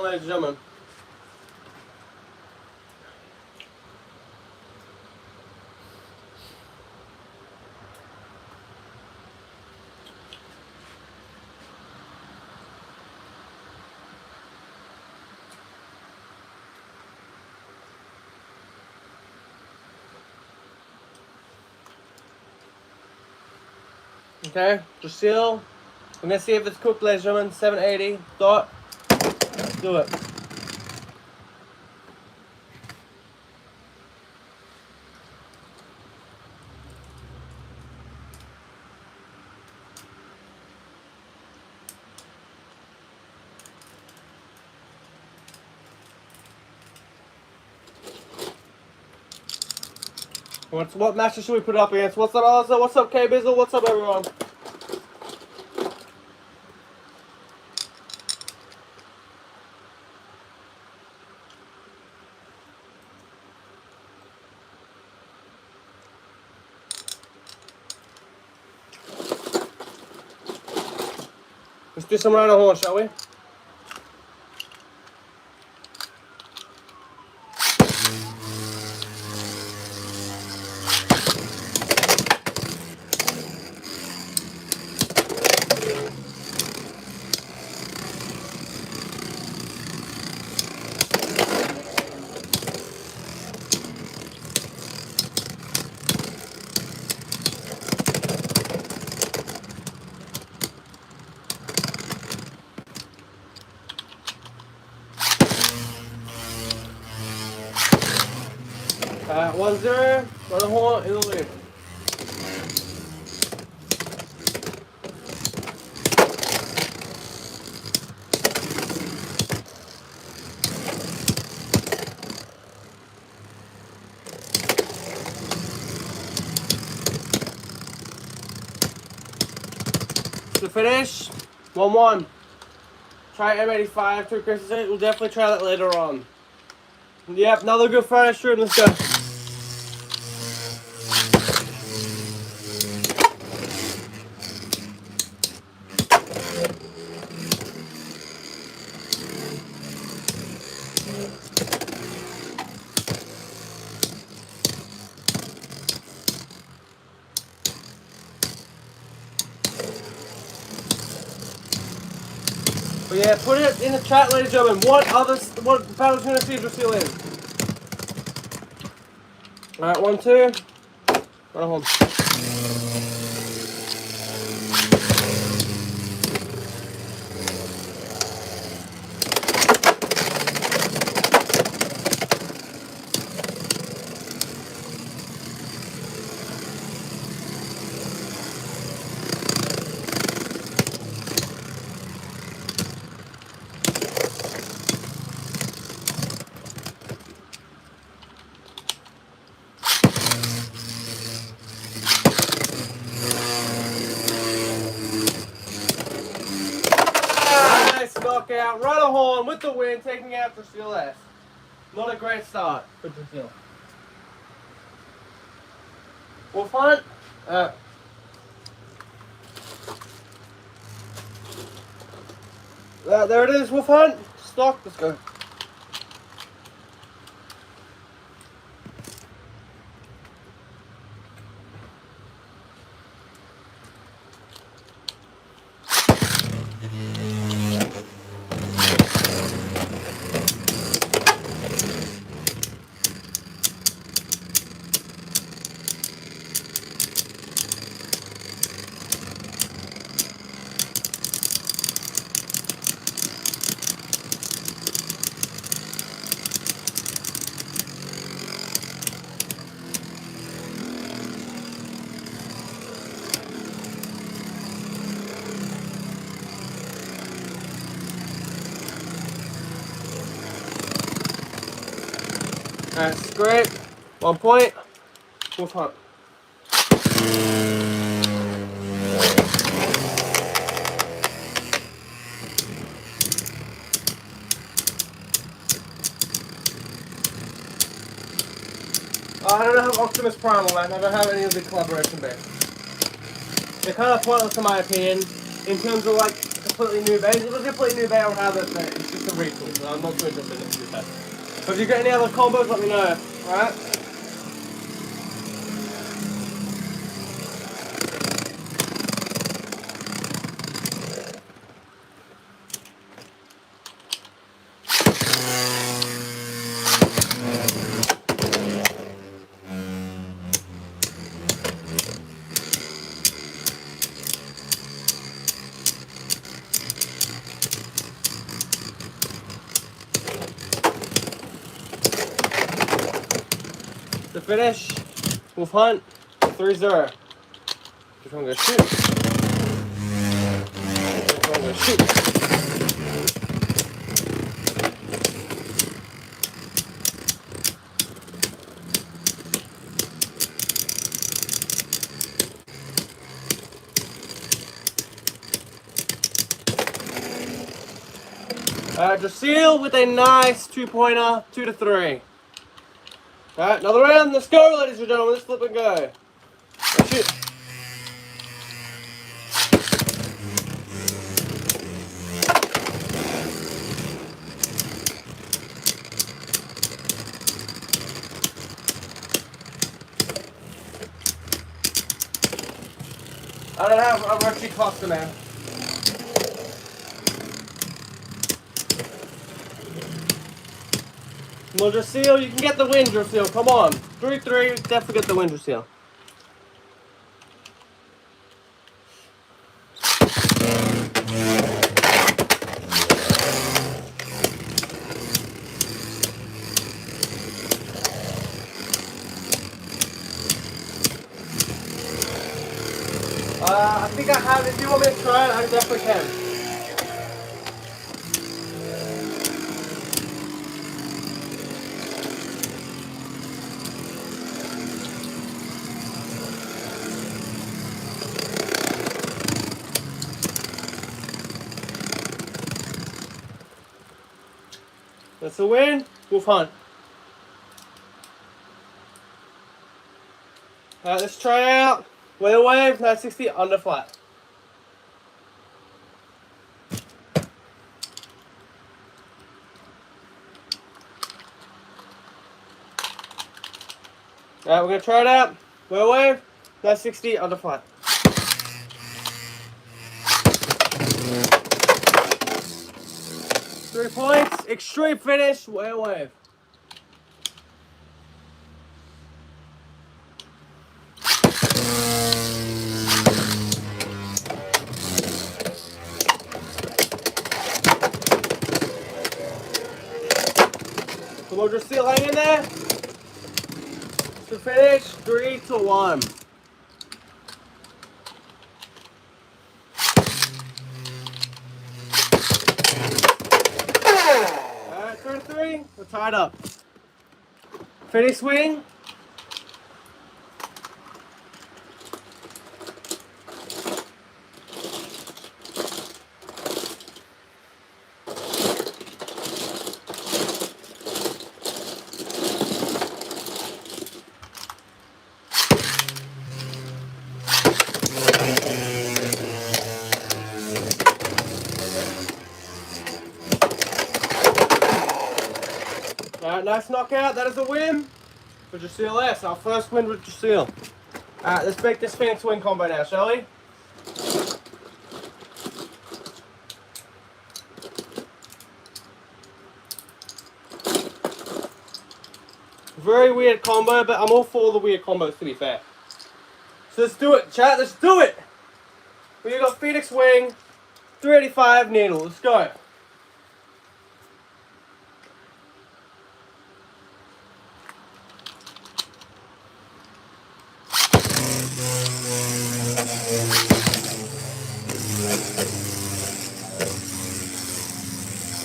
ladies and gentlemen. Okay, DRACIEL. I'm gonna see if it's cooked, ladies and gentlemen. 780. Dot. Let's do it. What match should we put it up against? What's up, Aliza? What's up, K-Bizzle? What's up, everyone? Let's do some round of horn, shall we? Alright, 1-0, round of horn in the lead. To finish, 1-1. Try M85 to Christmas. We'll definitely try that later on. Yep, another good Friday stream. Let's go. But yeah, put it in the chat, ladies and gentlemen. What battle tune is DRACIEL in? Alright, 1-2. Run home. Knockout, run a horn with the win, taking out DRACIEL S. Not a great start for DRACIEL. Wolf Hunt. There it is, Wolf Hunt. Stock, let's go. That's great. 1 point. Wolf Hunt. I don't have Optimus Primal, man. I don't have any of the collaboration bits. They're kind of pointless in my opinion, in terms of like completely new bait. If it was a completely new bait, I would have it, but it's just a retool, so I'm not too interested in it, to be fair. So if you got any other combos, let me know, alright? To finish, Wolf Hunt, 3-0. Just want to go shoot. Just want to go shoot. DRACIEL with a nice 2-pointer, 2-3. Alright, another round. Let's go, ladies and gentlemen. Let's flip and go. Let's shoot. I don't have a rookie cluster now. Well, DRACIEL, you can get the win, DRACIEL. Come on. 3-3, definitely get the win, DRACIEL. I think I have. If you want me to try it, I definitely can. That's a win. Wolf Hunt. Alright, let's try out whale wave 960 under flat. Alright, we're going to try it out. Whale wave 960 under flat. Three points, extreme finish, whale wave. Come on, DRACIEL, hang in there. To finish, 3-1. Alright, 3-3, we're tied up. Finish swing. Alright, nice knockout. That is a win for DRACIEL S. Our first win with DRACIEL. Alright, let's make this Phoenix wing combo now, shall we? Very weird combo, but I'm all for the weird combos, to be fair. So let's do it, chat. Let's do it. We got Phoenix wing, 385 needle. Let's go.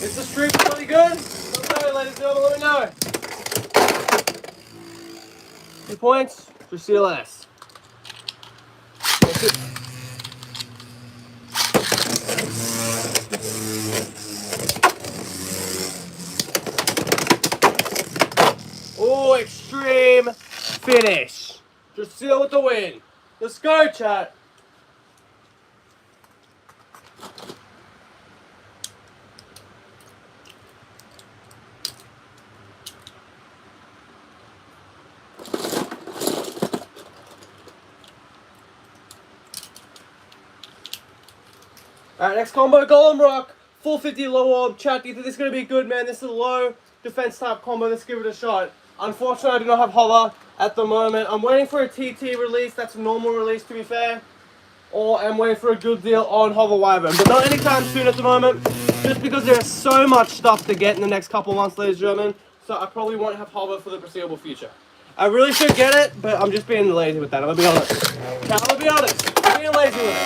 Is the streak really good? Let me know, ladies and gentlemen, let me know. 2 points, DRACIEL S. Oh, extreme finish. DRACIEL with the win. Let's go, chat. Alright, next combo, Golem Rock, 450 low orb. Chat, do you think this is going to be good, man? This is a low defense type combo. Let's give it a shot. Unfortunately, I do not have hover at the moment. I'm waiting for a TT release. That's a normal release, to be fair. Or I'm waiting for a good deal on hover wyvern. But not anytime soon at the moment. Just because there's so much stuff to get in the next couple months, ladies and gentlemen. So I probably won't have hover for the foreseeable future. I really should get it, but I'm just being lazy with that. I'm gonna be honest. Okay, I'm gonna be honest. I'm being lazy with it.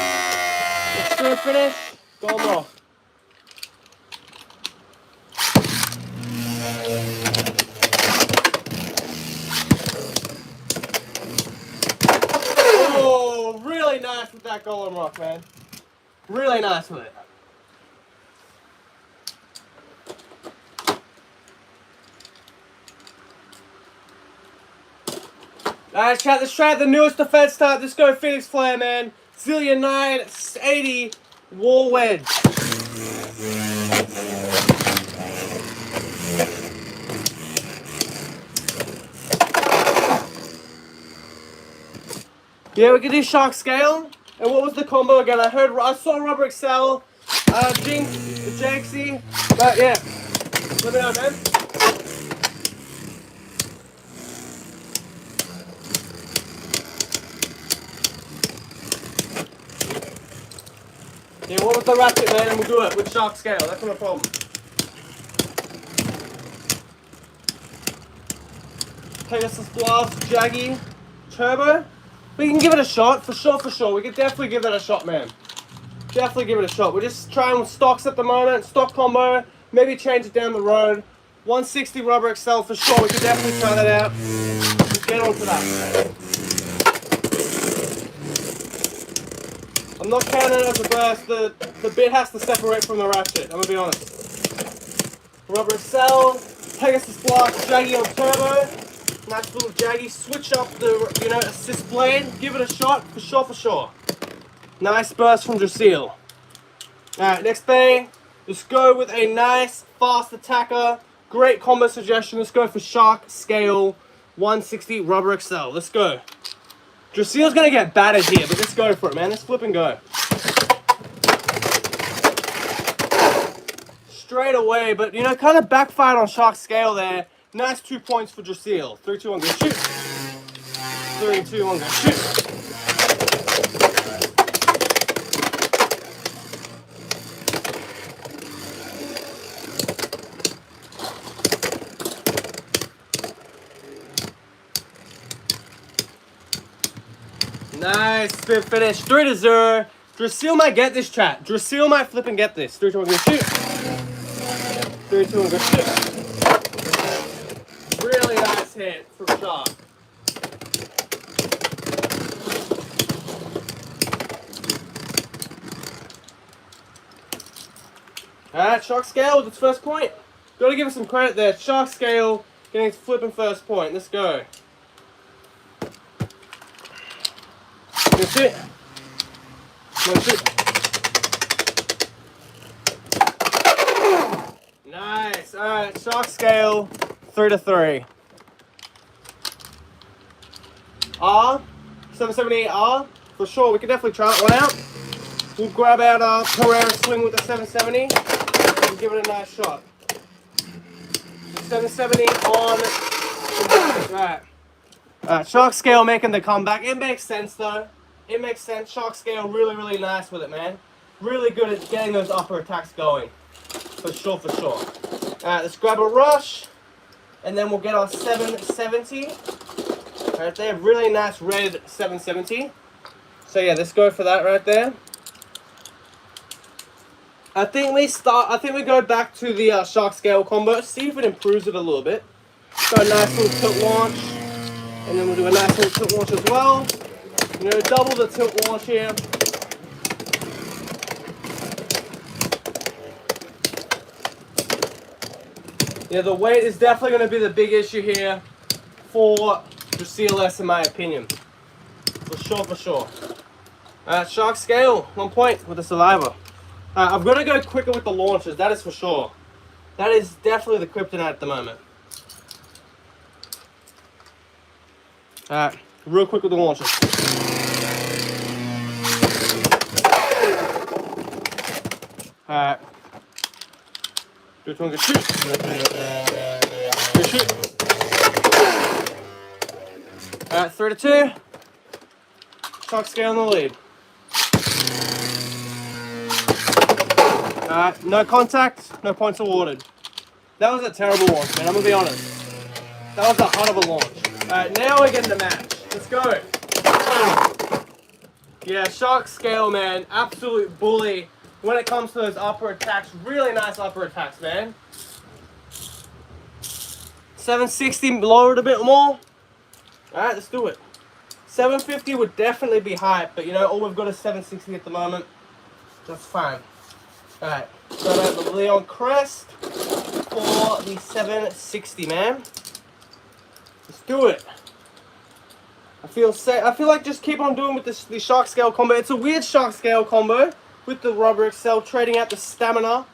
Let's do a finish. Golem Rock. Oh, really nice with that Golem Rock, man. Really nice with it. Alright, chat, let's try the newest defense type. Let's go Phoenix Flare, man. Zillion 980 Wall Wedge. Yeah, we can do Shark Scale. And what was the combo again? I saw Rubber Excel, Jinx, Jaxie, but yeah. Let me know, man. Yeah, what was the ratchet, man? And we'll do it with Shark Scale. That's not a problem. Pegasus Blast, Jaggy, Turbo. We can give it a shot, for sure, for sure. We can definitely give that a shot, man. Definitely give it a shot. We're just trying with stocks at the moment. Stock combo. Maybe change it down the road. 160 Rubber Excel for sure. We can definitely try that out. Let's get on to that. I'm not counting it as a burst. The bit has to separate from the ratchet. I'm going to be honest. Rubber Excel. Pegasus Blast, Jaggy on Turbo. Nice little Jaggy. Switch up the, assist blade. Give it a shot, for sure, for sure. Nice burst from DRACIEL. Alright, next thing. Let's go with a nice, fast attacker. Great combo suggestion. Let's go for Shark Scale 160 Rubber Excel. Let's go. DRACIEL's going to get battered here, but let's go for it, man. Let's flip and go. Straight away, but, kind of backfired on Shark Scale there. Nice 2 points for DRACIEL. 3, 2, 1, go shoot. 3, 2, 1, go shoot. Nice spin finish. 3-0. DRACIEL might get this, chat. DRACIEL might flip and get this. 3, 2, 1, go shoot. 3, 2, 1, go shoot. Really nice hit from Shark. Alright, Shark Scale with its first point. Gotta give us some credit there. Shark Scale getting its flipping first point. Let's go. Good shit. Good shit. Nice. Alright, Shark Scale 3-3. R 770 R for sure. We can definitely try that one out. We'll grab out our Carrera swing with the 770 and give it a nice shot. 770 on. Alright, Shark Scale making the comeback. It makes sense though. It makes sense. Shark Scale really, really nice with it, man. Really good at getting those upper attacks going. For sure, for sure. Alright, let's grab a rush. And then we'll get our 770. Right there. Really nice red 770. So yeah, let's go for that right there. I think we go back to the Shark Scale combo. See if it improves it a little bit. So a nice little tilt launch. And then we'll do a nice little tilt launch as well. Double the tilt launch here. Yeah, the weight is definitely going to be the big issue here for DRACIEL, in my opinion. For sure, for sure. Shark Scale, 1 point with the Survivor. I've got to go quicker with the launches, that is for sure. That is definitely the kryptonite at the moment. Alright, real quick with the launches. Alright. Good one, good shoot. Good shoot. Alright, 3 to 2. Shock scale in the lead. Alright, no contact, no points awarded. That was a terrible launch, man, I'm gonna be honest. That was a hell of a launch. Alright, now we're getting the match. Let's go. Yeah, shock scale, man. Absolute bully when it comes to those upper attacks. Really nice upper attacks, man. 760, lowered a bit more. Alright, let's do it. 750 would definitely be hype, but you know, all we've got is 760 at the moment. That's fine. Alright, got out the Leon Crest for the 760, man. Let's do it. I feel like just keep on doing with the shark scale combo. It's a weird shark scale combo with the rubber excel, trading out the stamina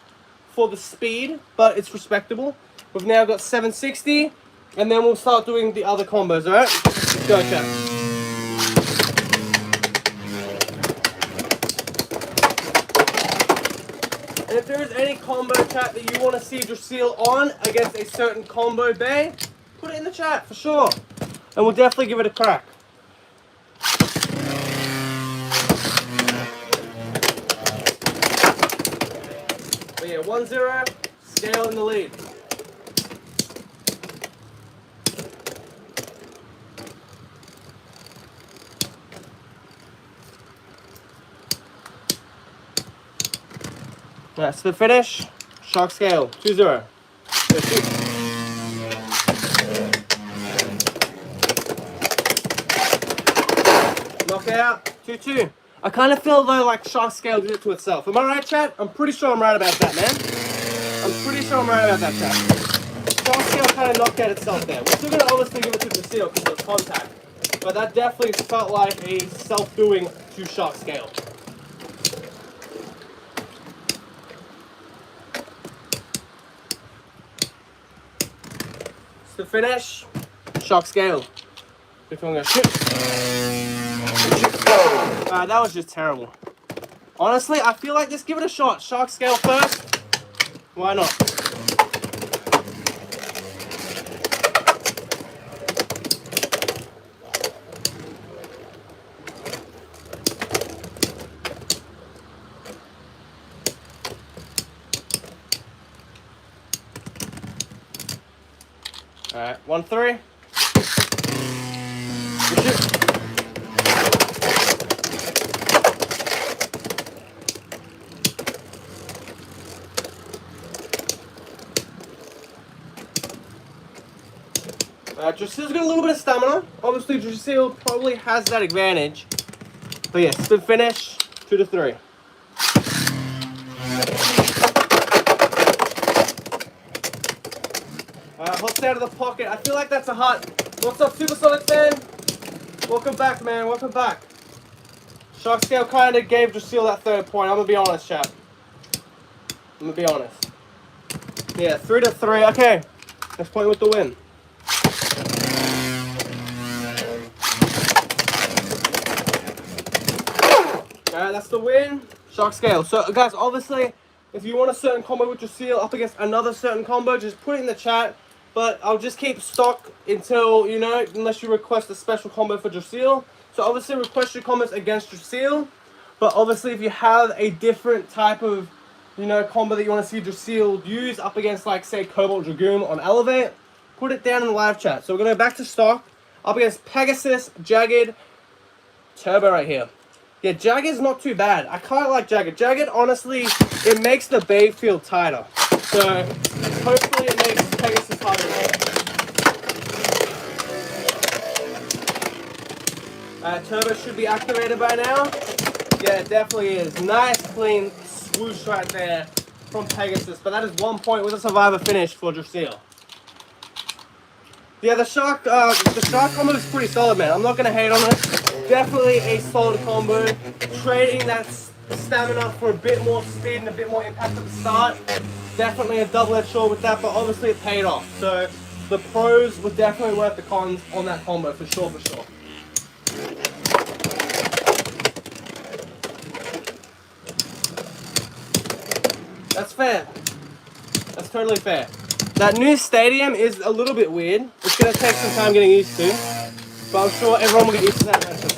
for the speed, but it's respectable. We've now got 760, and then we'll start doing the other combos, alright? Let's go, chat. And if there is any combo, chat, that you want to see DRACIEL on against a certain combo bay, put it in the chat for sure. And we'll definitely give it a crack. But yeah, 1-0, scale in the lead. That's the finish. Shark scale, 2-0. Knockout, 2-2. I kind of feel though like shark scale did it to itself. Am I right, chat? I'm pretty sure I'm right about that, man. I'm pretty sure I'm right about that, chat. Shark scale kind of knocked out itself there. We're still going to obviously give it to DRACIEL because of contact. But that definitely felt like a self-doing to shark scale. It's the finish. Shark scale. If I'm going to shoot. That was just terrible. Honestly, I feel like just give it a shot. Shark scale first. Why not? Alright, 1-3. DRACIEL's got a little bit of stamina. Obviously, DRACIEL probably has that advantage. But yes, good finish. 2-3. Hops out of the pocket. I feel like that's a hot. What's up, Supersonic fan? Welcome back, man. Welcome back. Shark scale kind of gave DRACIEL that third point. I'm gonna be honest, chat. I'm gonna be honest. Yeah, 3-3. Okay, let's point with the win. Alright, that's the win. Shark scale. So, guys, obviously, if you want a certain combo with DRACIEL up against another certain combo, just put it in the chat. But I'll just keep stock until, you know, unless you request a special combo for DRACIEL. So, obviously, request your combos against DRACIEL. But, obviously, if you have a different type of, you know, combo that you want to see DRACIEL use up against, like, say, Cobalt Dragoon on Elevate, put it down in the live chat. So, we're going to go back to stock up against Pegasus, Jagged, Turbo right here. Yeah, Jagged's not too bad. I kind of like Jagged. Jagged, honestly, it makes the bay feel tighter. So, hopefully it makes Pegasus harder to hit. Turbo should be activated by now. Yeah, it definitely is. Nice, clean swoosh right there from Pegasus. But that is 1 point with a survivor finish for DRACIEL. Yeah, the shark combo is pretty solid, man. I'm not going to hate on it. Definitely a solid combo. Trading that stamina for a bit more speed and a bit more impact at the start. Definitely a double-edged sword with that, but obviously it paid off. So the pros were definitely worth the cons on that combo, for sure, for sure. That's fair. That's totally fair. That new stadium is a little bit weird. It's going to take some time getting used to. But I'm sure everyone will get used to that eventually.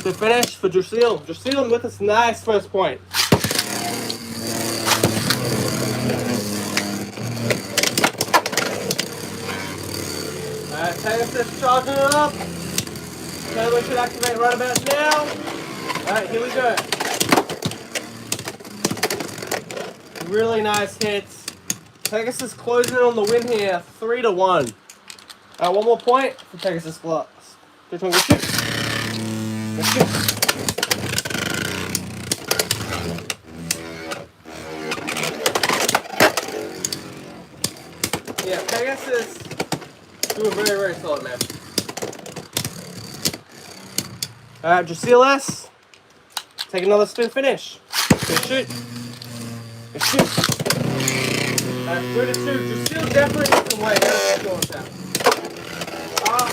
The finish for DRACIEL. DRACIEL with this nice first point. Alright, Pegasus charging it up. Turbo should activate right about now. Alright, here we go. Really nice hits. Pegasus closing it on the win here, 3-1. Alright, one more point for Pegasus Plus. Good one, good shoot. Good shoot. Yeah, Pegasus doing very, very solid, man. Alright, DRACIEL S. Take another spin finish. Good shoot. Good shoot. Alright, 3-2. DRACIEL definitely needs some weight. That's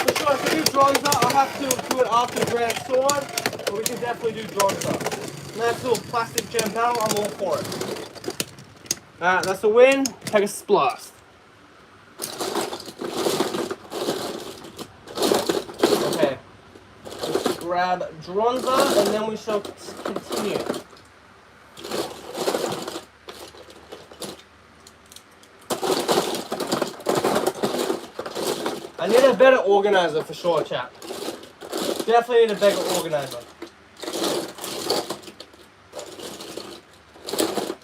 for sure, if we do Bronzer, I'll have to do it after Grand Sword, but we can definitely do Bronzer. Nice little plastic gem panel, I'm all for it. Alright, that's a win. Pegasus Blast. Okay. Let's grab Bronzer and then we shall continue. I need a better organizer for sure, chat. Definitely need a better organizer.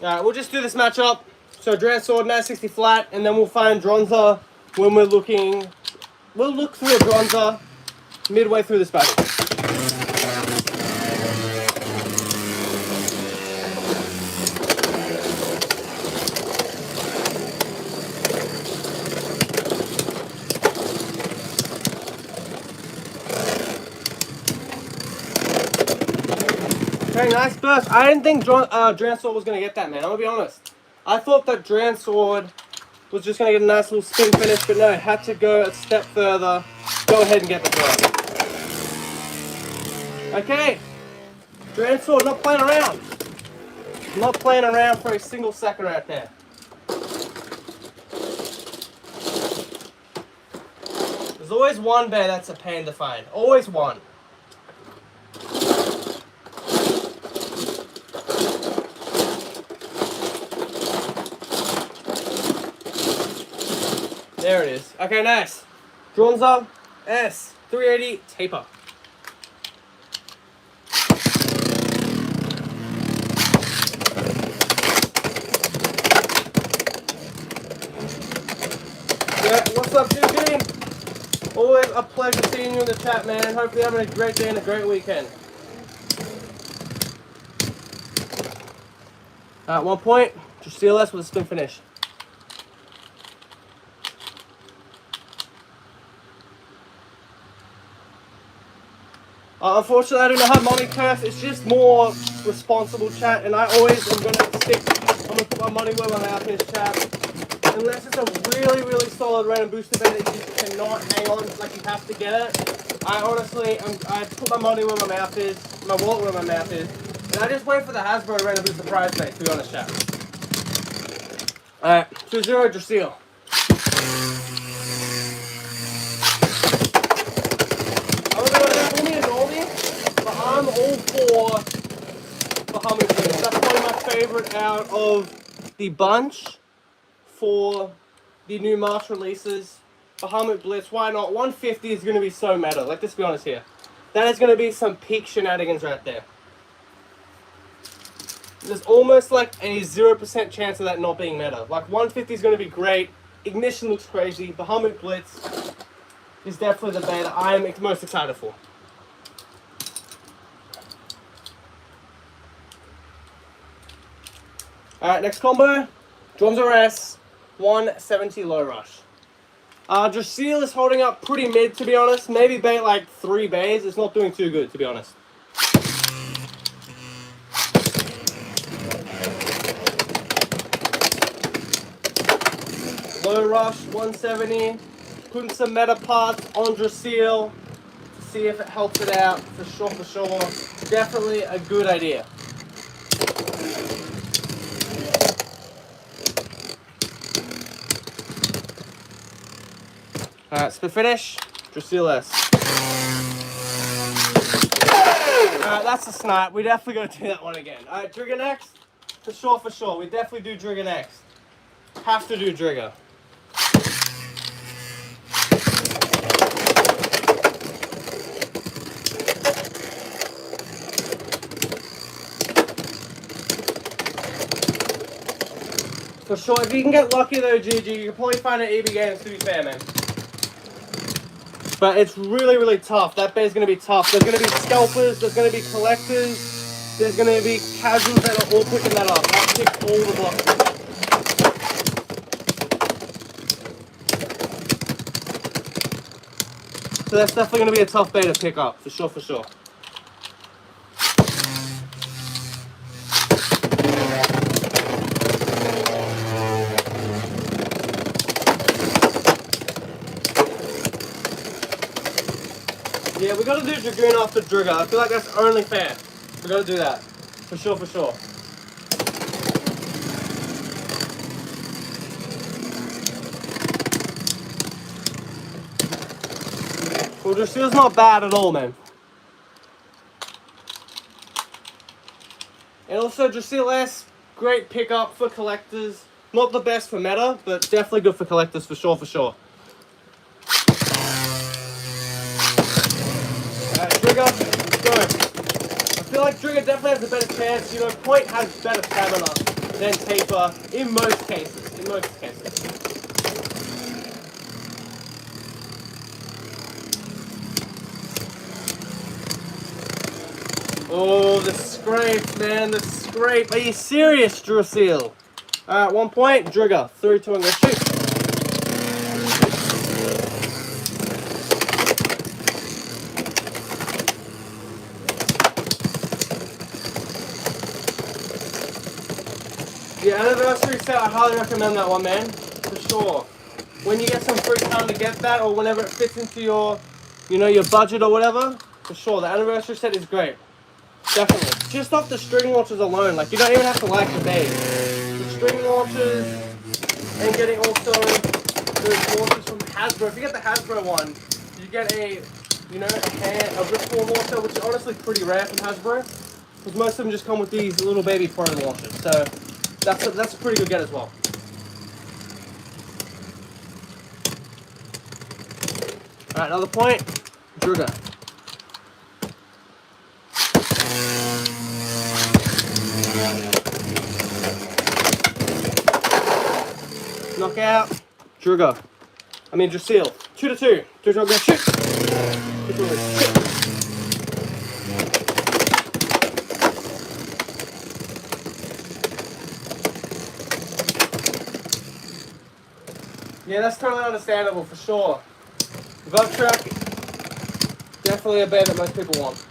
Alright, we'll just do this matchup. So Dran Sword 960 flat, and then we'll find Bronzer when we're looking. We'll look through a Bronzer midway through this battle. Okay, nice burst. I didn't think Dran Sword was going to get that, man. I'm going to be honest. I thought that Dran Sword was just going to get a nice little spin finish, but no, had to go a step further. Go ahead and get the burst. Okay. Dran Sword not playing around. Not playing around for a single second right there. There's always one bear that's a pain to find. Always one. There it is. Okay, nice. Bronzer S 380 taper. Yeah, what's up, Judy? Always a pleasure seeing you in the chat, man. Hopefully you're having a great day and a great weekend. At 1 point, DRACIEL S with a spin finish. Unfortunately, I do not have money curse. It's just more responsible, chat, and I always am going to stick. I'm going to put my money where my mouth is, chat. Unless it's a really, really solid random booster event that you just cannot hang on, like you have to get it. I honestly, I put my money where my mouth is, my wallet where my mouth is, and I just wait for the Hasbro random booster prize mate, to be honest, chat. Alright, 2-0 DRACIEL. I'm all for Bahamut Blitz. That's one of my favorite out of the bunch for the new March releases. Bahamut Blitz, why not? 150 is going to be so meta. Like, let's be honest here. That is going to be some peak shenanigans right there. There's almost like a 0% chance of that not being meta. Like, 150 is going to be great. Ignition looks crazy. Bahamut Blitz is definitely the beta I'm most excited for. Alright, next combo, Bronzer S, 170 low rush. DRACIEL is holding up pretty mid, to be honest. Maybe bait like 3 bays. It's not doing too good, to be honest. Low rush, 170. Putting some meta parts on DRACIEL to see if it helps it out. For sure, for sure. Definitely a good idea. Alright, spit finish. DRACIEL S. Alright, that's a snipe. We definitely gotta do that one again. Alright, Drigger next. For sure, for sure. We definitely do Drigger next. Have to do Drigger. For sure, if you can get lucky though, GG, you can probably find an EB games, to be fair, man. But it's really, really tough. That bear's going to be tough. There's going to be scalpers, there's going to be collectors, there's going to be casuals that are all picking that up. That ticks all the boxes. So that's definitely going to be a tough bear to pick up, for sure, for sure. Yeah, we gotta do Dragoon after Drigger. I feel like that's only fair. We gotta do that. For sure, for sure. Well, DRACIEL's not bad at all, man. And also, DRACIEL S, great pickup for collectors. Not the best for meta, but definitely good for collectors, for sure, for sure. Drigger, let's go. I feel like Drigger definitely has a better chance. You know, Point has better stamina than Taper in most cases. In most cases. Oh, the scrape, man, the scrape. Are you serious, DRACIEL? Alright, 1 point, Drigger. 3, 2, 1, go shoot. The anniversary set, I highly recommend that one, man. For sure. When you get some free time to get that, or whenever it fits into your, you know, your budget or whatever, for sure. The anniversary set is great. Definitely. Just off the string launchers alone, like, you don't even have to like the base. The string launchers, and getting also those launchers from Hasbro. If you get the Hasbro one, you get a, you know, a ripcord launcher, which is honestly pretty rare from Hasbro. Because most of them just come with these little baby pro launchers. So, that's a pretty good get as well. Alright, another point. Drigger. Knockout. Drigger. I mean DRACIEL. 2 to 2. Drigger, go shoot. Yeah, that's totally understandable, for sure. Veltrack, definitely a bear that most people want.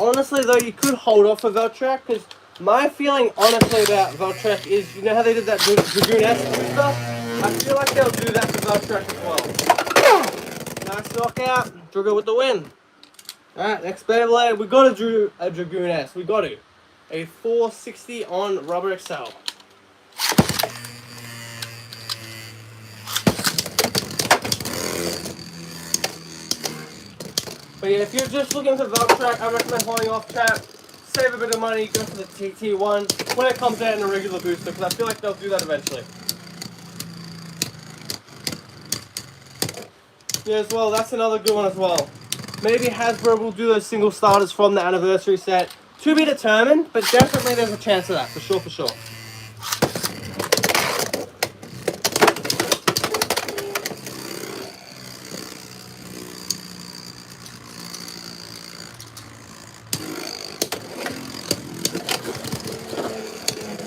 Honestly, though, you could hold off for Veltrack, because my feeling, honestly, about Veltrack is, you know how they did that Dragoon S stuff? I feel like they'll do that for Veltrack as well. Nice knockout. Drigger with the win. Alright, next BEYBLADE. We got to a Dragoon S. We got to. A 460 on Rubber Excel. But yeah, if you're just looking for Veltrack, I recommend holding off, chat. Save a bit of money, go for the TT1 when it comes out in a regular booster, because I feel like they'll do that eventually. Yeah, as well, that's another good one as well. Maybe Hasbro will do those single starters from the anniversary set. To be determined, but definitely there's a chance of that, for sure, for sure.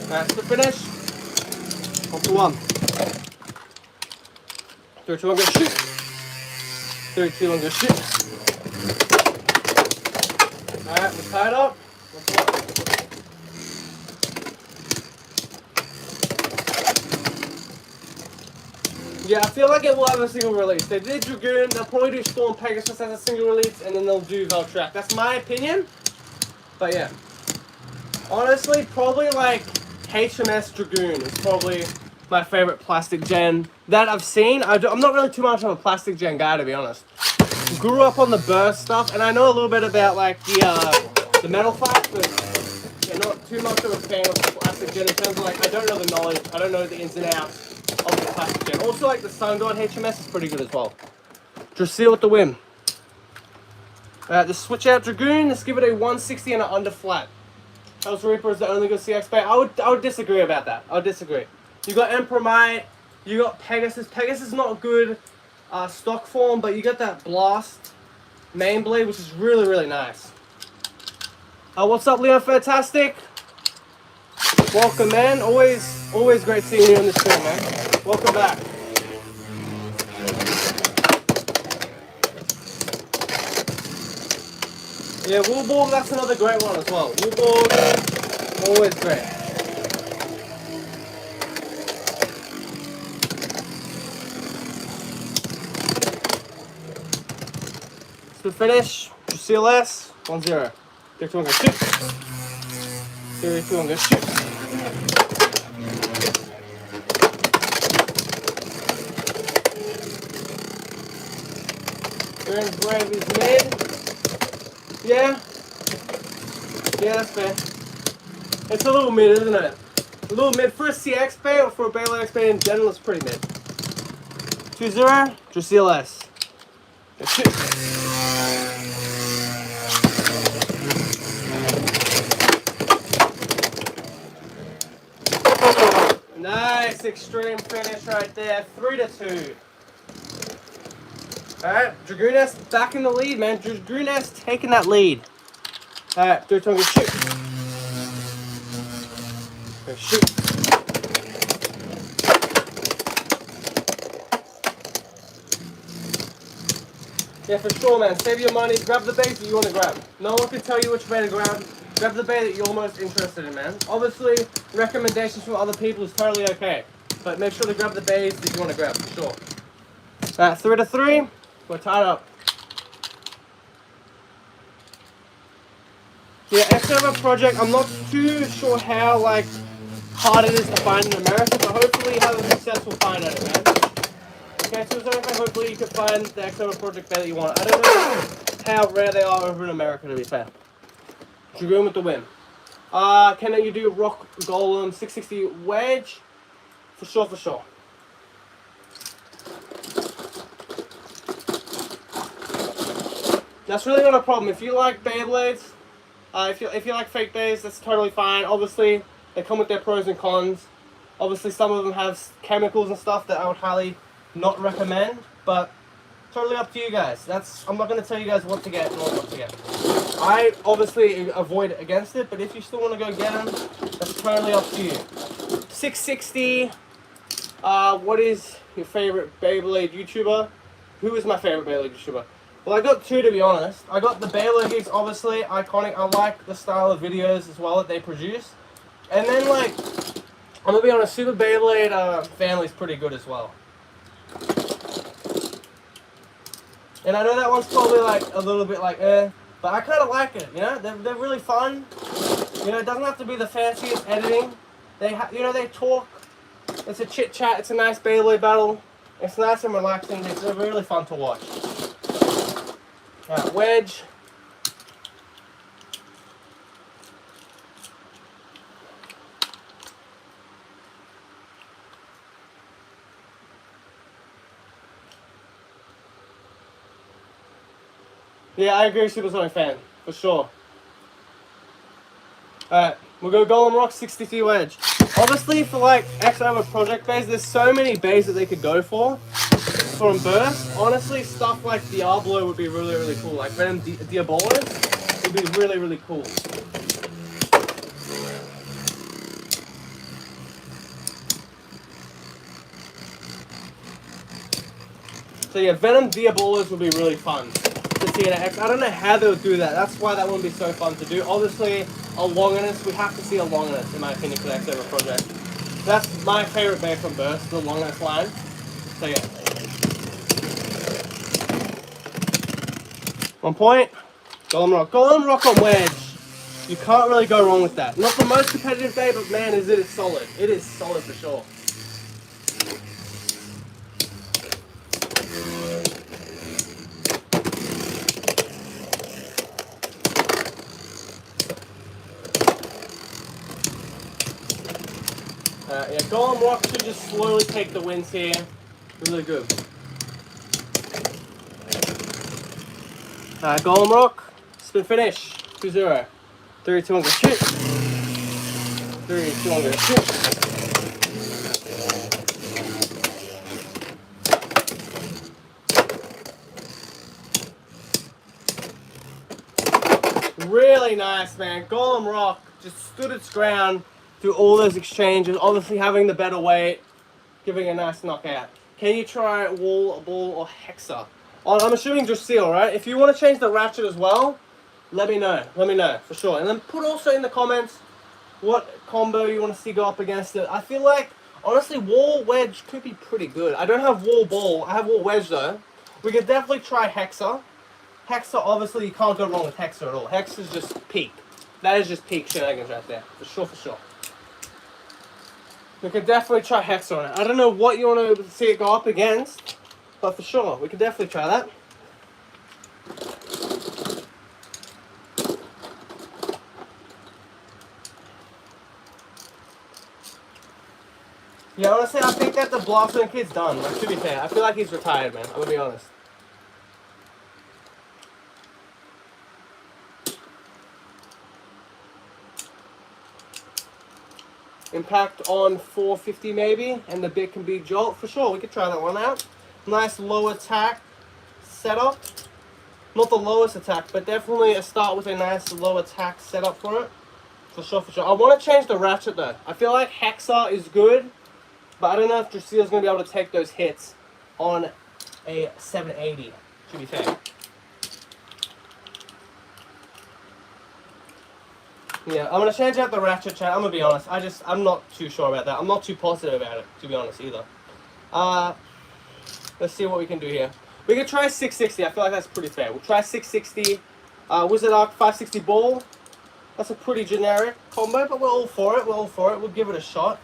That's the finish. On to 1. 3, 2, 1, go shoot. 3, 2, 1, go shoot. Alright, we're tied up. Yeah, I feel like it will have a single release. They did Dragoon, they'll probably do Storm Pegasus as a single release, and then they'll do Valtrak. That's my opinion. But yeah. Honestly, probably like HMS Dragoon is probably my favorite plastic gen that I've seen. I'm not really too much of a plastic gen guy, to be honest. Grew up on the burst stuff, and I know a little bit about like the metal fight, but yeah, not too much of a fan of the plastic gen in terms of like I don't know the knowledge, I don't know the ins and outs of the plastic gen. Also, like the Sun God HMS is pretty good as well. DRACIEL with the win. The switch out Dragoon, let's give it a 160 and an under flat. Hell's Reaper is the only good CX bait. I would disagree about that. I would disagree. You got Emperor Might, you got Pegasus. Pegasus is not good stock form, but you got that Blast main blade, which is really, really nice. What's up, Leo Fantastic? Welcome, man. Always great seeing you on the stream, man. Welcome back. Yeah, Woolborg, that's another great one as well. Woolborg, always great. To finish, CLS, 1-0. 3-2, I'm gonna shoot. 3-2, I'm gonna shoot. Aaron's Brave is mid. Yeah. Yeah, that's fair. It's a little mid, isn't it? A little mid for a CX bait or for a Beyblade X bait in general, it's pretty mid. 2-0, DRACIEL S. Nice extreme finish right there. 3-2. Alright, Dragoon S back in the lead, man. Dragoon S taking that lead. Alright, 3-2, go shoot. Go shoot. Yeah, for sure, man. Save your money. Grab the bait that you want to grab. No one can tell you which bait to grab. Grab the bait that you're most interested in, man. Obviously, recommendations from other people is totally okay. But make sure to grab the baits that you want to grab, for sure. Alright, 3-3. We're tied up. Yeah, X-Over project, I'm not too sure how like hard it is to find in America, but hopefully you have a successful find at it, man. Okay, so hopefully you can find the X-Over project bait that you want. I don't know how rare they are over in America, to be fair. Dragoon with the win. Can you do Rock Golem 660 wedge? For sure, for sure. That's really not a problem. If you like Beyblades, if you like fake bays, that's totally fine. Obviously, they come with their pros and cons. Obviously, some of them have chemicals and stuff that I would highly not recommend, but totally up to you guys. I'm not going to tell you guys what to get and what not to get. I obviously avoid against it, but if you still want to go get them, that's totally up to you. 660. What is your favorite Beyblade YouTuber? Who is my favorite Beyblade YouTuber? Well, I got two, to be honest. I got the Beyblade Geeks, obviously, iconic. I like the style of videos as well that they produce. And then, like, I'm gonna be honest, Super Beyblade family's pretty good as well. And I know that one's probably, like, a little bit like, but I kind of like it, you know? They're really fun. You know, it doesn't have to be the fanciest editing. You know, they talk. It's a chit-chat. It's a nice Beyblade battle. It's nice and relaxing. They're really fun to watch. Alright, wedge. Yeah, I agree, Supersonic fan, for sure. Alright, we'll go Golem Rock 63 wedge. Obviously, for like X-Over project bays, there's so many bays that they could go for. From Burst, honestly, stuff like Diablo would be really, really cool. Like Venom Diabolus would be really, really cool. So yeah, Venom Diabolus would be really fun to see in an X. I don't know how they would do that. That's why that would be so fun to do. Obviously, a Longinus, we have to see a Longinus, in my opinion, for the X-Over project. That's my favorite bay from Burst, the Longinus line. So yeah. 1 point. Golem rock on wedge. You can't really go wrong with that. Not the most competitive day, but man, it is solid. It is solid for sure. Yeah, Golem Rock should just slowly take the wins here. Really good. Golem Rock, spin finish, 2-0. 3, 2, 1, go shoot. 3, 2, 1, go shoot. Really nice, man. Golem Rock just stood its ground through all those exchanges, obviously having the better weight, giving a nice knockout. Can you try wall, ball, or hexa? I'm assuming DRACIEL, right? If you want to change the ratchet as well, let me know. Let me know, for sure. And then put also in the comments what combo you want to see go up against it. I feel like, honestly, wall wedge could be pretty good. I don't have wall ball. I have wall wedge, though. We could definitely try hexa. Hexa, obviously, you can't go wrong with hexa at all. Hexa is just peak. That is just peak shenanigans right there. For sure, for sure. We could definitely try hexa on it. I don't know what you want to see it go up against, but for sure, we could definitely try that. Yeah, honestly, I think that the Blossom kid's done. Like, to be fair, I feel like he's retired, man. I'm gonna be honest. Impact on 450 maybe, and the bit can be jolt. For sure, we could try that one out. Nice low attack setup. Not the lowest attack, but definitely a start with a nice low attack setup for it. For sure, for sure. I want to change the ratchet though. I feel like Hexa is good, but I don't know if DRACIEL is going to be able to take those hits on a 780, to be fair. Yeah, I'm going to change out the ratchet, chat. I'm going to be honest. I'm not too sure about that. I'm not too positive about it, to be honest, either. Let's see what we can do here. We can try 660. I feel like that's pretty fair. We'll try 660. Wizard Arc 560 ball. That's a pretty generic combo, but we're all for it. We're all for it. We'll give it a shot.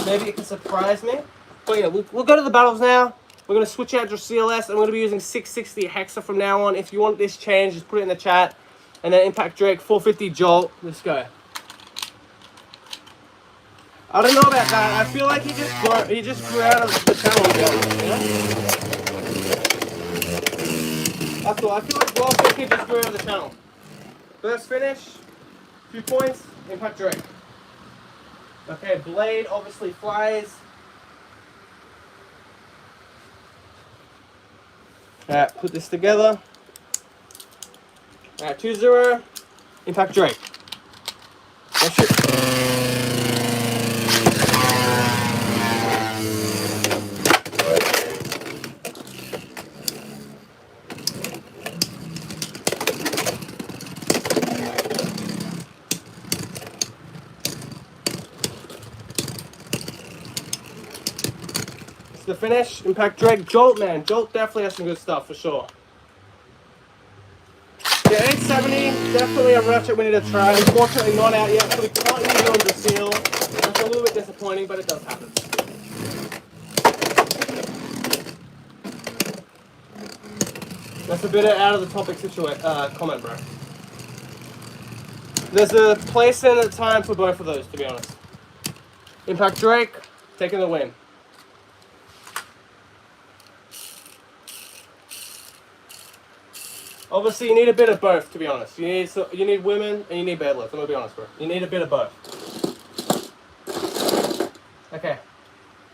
Maybe it can surprise me. But yeah, we'll go to the battles now. We're going to switch out DRACIEL S. I'm going to be using 660 Hexa from now on. If you want this change, just put it in the chat. And then Impact Drake, 450 Jolt. Let's go. I don't know about that. I feel like he just grew out of the channel, you know? That's all. I feel like Blossom Kid just grew out of the channel. First finish, 2 points, Impact Drake. Okay, Blade obviously flies. Alright, put this together. Alright, 2-0, Impact Drake. That's it. The finish, Impact Drake, Jolt, man. Jolt definitely has some good stuff for sure. Yeah, 870, definitely a ratchet we need to try. Unfortunately not out yet, so we can't use it on DRACIEL. That's a little bit disappointing, but it does happen. That's a bit of out of the topic comment, bro. There's a place and a time for both of those, to be honest. Impact Drake, taking the win. Obviously, you need a bit of both, to be honest. You need women and you need Beyblades. I'm gonna be honest, bro. You need a bit of both. Okay,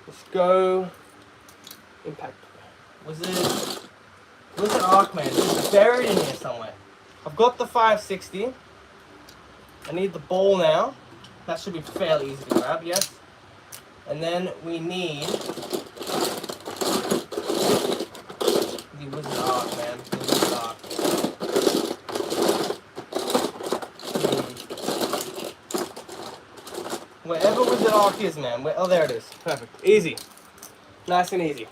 let's go. Impact. Wizard Arc, man. It's buried in here somewhere. I've got the 560. I need the ball now. That should be fairly easy to grab, yes. And then we need the Wizard Arc, man. The Wizard Arc. Wherever Wizard Arc is, man. Oh, there it is. Perfect. Easy. Nice and easy.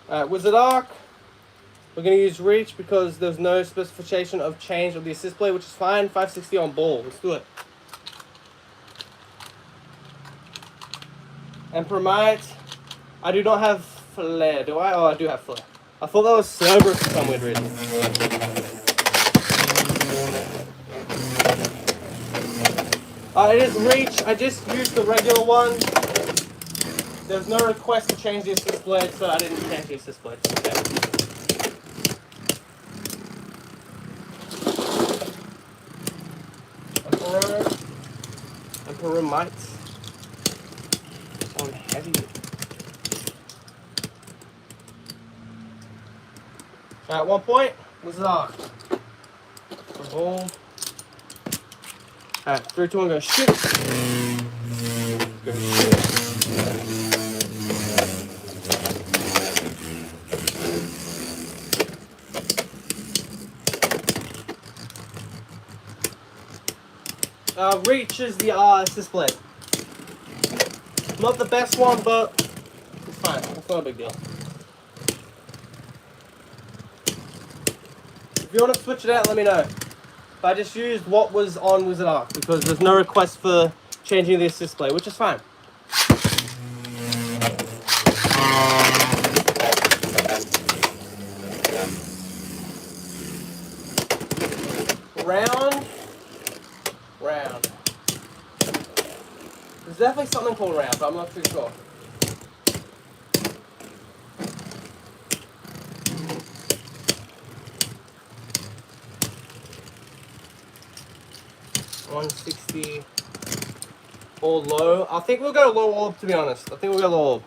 Wizard Arc. We're going to use reach because there's no specification of change of the assist blade, which is fine. 560 on ball. Let's do it. Emperor Might. I do not have flare, do I? Oh, I do have flare. I thought that was Cerberus for some weird reason. It is reach. I just used the regular one. There's no request to change the assist blade, so I didn't change the assist blade. Okay. Emperor Might. On heavy. At 1 point, Wizard Arc. Ball. Alright, 3, 2, 1, go shoot. Go shoot. Reach is the assist blade. Not the best one, but it's fine. It's not a big deal. If you want to switch it out, let me know. But I just used what was on Wizard Arc because there's no request for changing the assist blade, which is fine. Round. There's definitely something called round, but I'm not too sure. $160 or low. I think we'll go low orb, to be honest. I think we'll go low orb.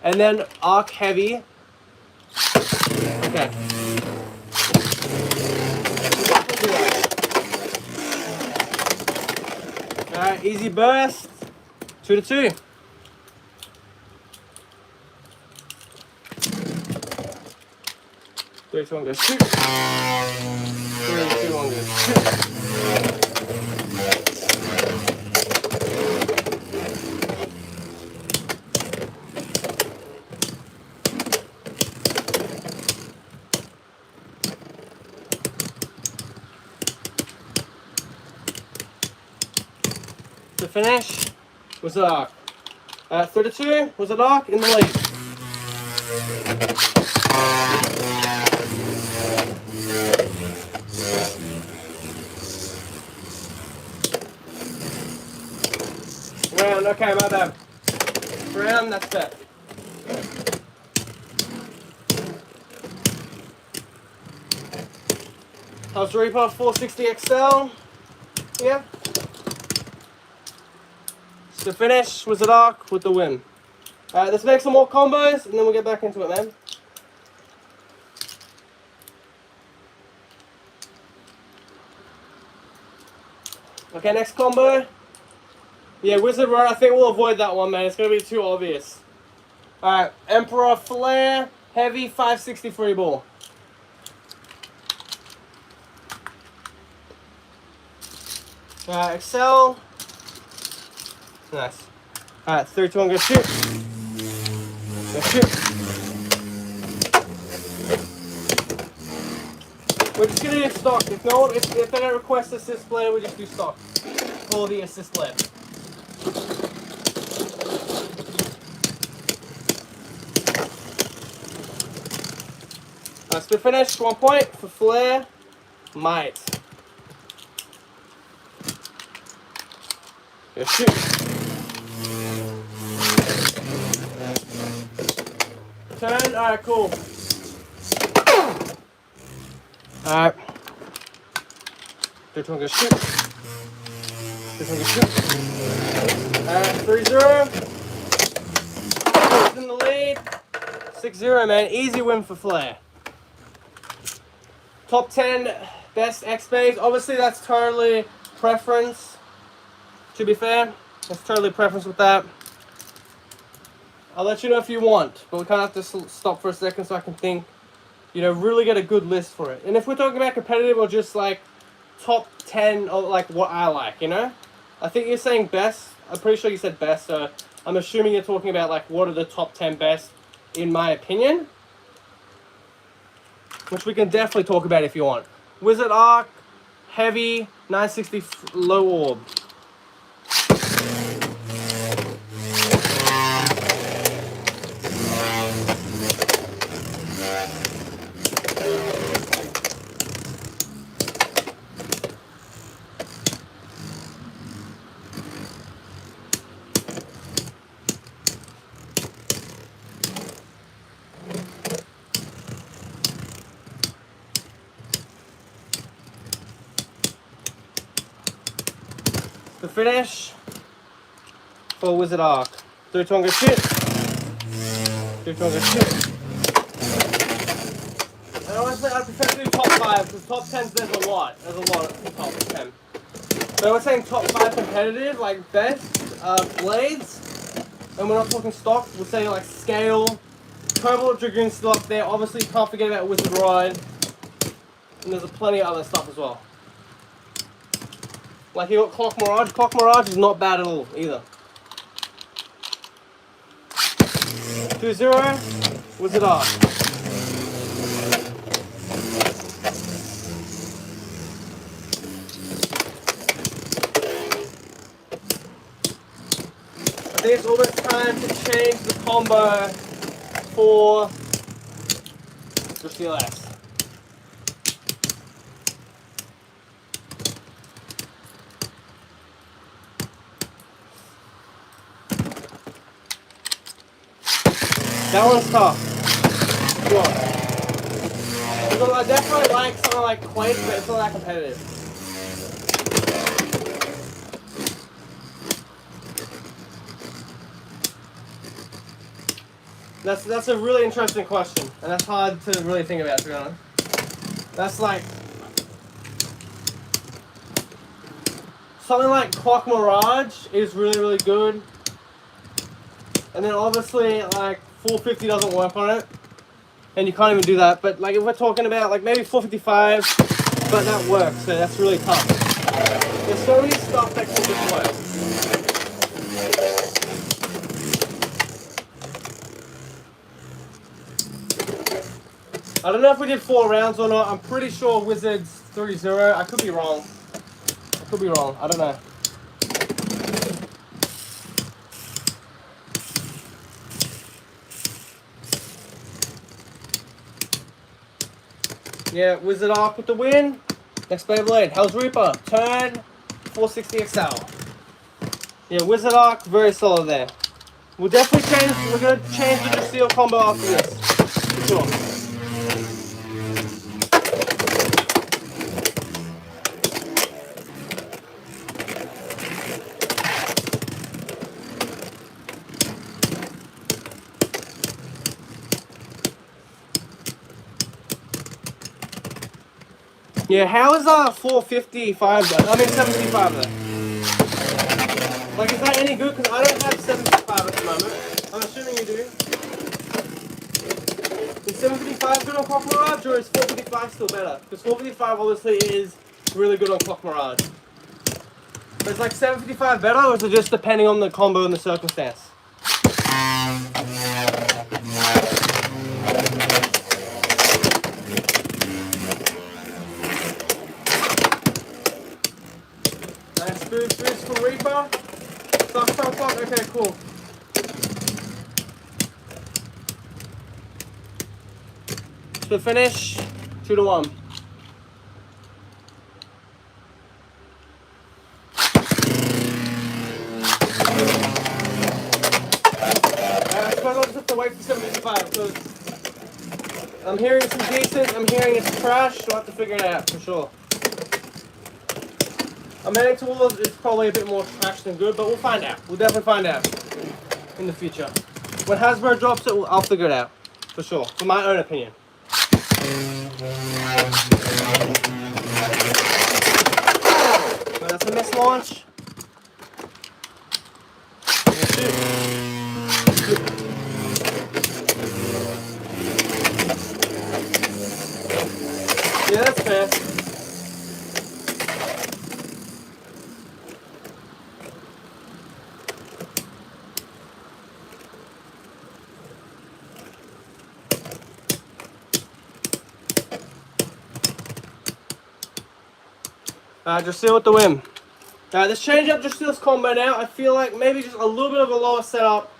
And then arc heavy. Okay. Alright, easy burst. 2 to 2. Three, 2, 1, go shoot. 3, 2, 1, go shoot. To finish, Wizard Arc. 3 to 2, Wizard Arc in the lead. Round, okay, my bad. Round, that's that. House Reaper 460 XL. Yeah. To finish, Wizard Arc with the win. Alright, let's make some more combos and then we'll get back into it, man. Okay, next combo. Yeah, Wizard Road, I think we'll avoid that one, man. It's going to be too obvious. Alright, Emperor Flare, heavy 560 free ball. Excel. Nice. Alright, 3, 2, 1, go shoot. Go shoot. We're just gonna do stock. If they don't request assist blade, we just do stock. For the assist blade. Let's be finished. 1 point for Flare. Might. Go shoot. Turn. Alright, cool. Alright. This one goes shoot. This one goes shoot. 3-0. In the lead. 6-0, man. Easy win for Flare. Top 10 best X-Bays. Obviously, that's totally preference. To be fair, that's totally preference with that. I'll let you know if you want, but we kind of have to stop for a second so I can think, you know, really get a good list for it. And if we're talking about competitive or just like top 10 or like what I like, you know? I think you're saying best. I'm pretty sure you said best, so I'm assuming you're talking about like what are the top 10 best in my opinion, which we can definitely talk about if you want. Wizard Arc, heavy, 960 low orb. The finish for Wizard Arc. 3 Tonga shit. 3 Tonga shit. And honestly, I prefer to do top 5 because top 10s there's a lot. There's a lot of top 10. So we're saying top 5 competitive, like best blades. And we're not talking stock, we're saying like scale. Cobalt Dragoon still up there. Obviously, you can't forget about Wizard Ride. And there's plenty of other stuff as well. Like you got Clock Mirage. Clock Mirage is not bad at all either. 2-0, Wizard Arc. I think it's almost time to change the combo for DRACIEL S. That one's tough. Sure. Because I definitely like something like Quake, but it's not that competitive. That's a really interesting question, and that's hard to really think about, to be honest. That's like something like Clock Mirage is really, really good. And then obviously like 450 doesn't work on it, and you can't even do that. But like if we're talking about like maybe 455, but that works, so that's really tough. There's so many stuff that can just work. I don't know if we did 4 rounds or not. I'm pretty sure Wizards 3-0. I could be wrong. I don't know. Yeah, Wizard Arc with the win. Next Beyblade, Hell's Reaper, turn 460 XL. Yeah, Wizard Arc, very solid there. We'll definitely change, we're going to change the DRACIEL combo after this. For sure. Yeah, how is 455 though? I mean 75 though. Like, is that any good? Because I don't have 75 at the moment. I'm assuming you do. Is 75 good on Clock Mirage, or is 455 still better? Because 455 obviously is really good on Clock Mirage. But it's like 755 better, or is it just depending on the combo and the circumstance? Nice boost for Reaper. Fuck. Okay, cool. To finish, 2-1. I suppose I'll just have to wait for 75 because I'm hearing some decent, I'm hearing it's trash, so I'll have to figure it out for sure. I'm heading towards it's probably a bit more trash than good, but we'll find out. We'll definitely find out in the future. When Hasbro drops it, I'll figure it out for sure, for my own opinion. So that's a missed launch. Yeah, that's fair. DRACIEL with the win. Let's change up DRACIEL's combo now. I feel like maybe just a little bit of a lower setup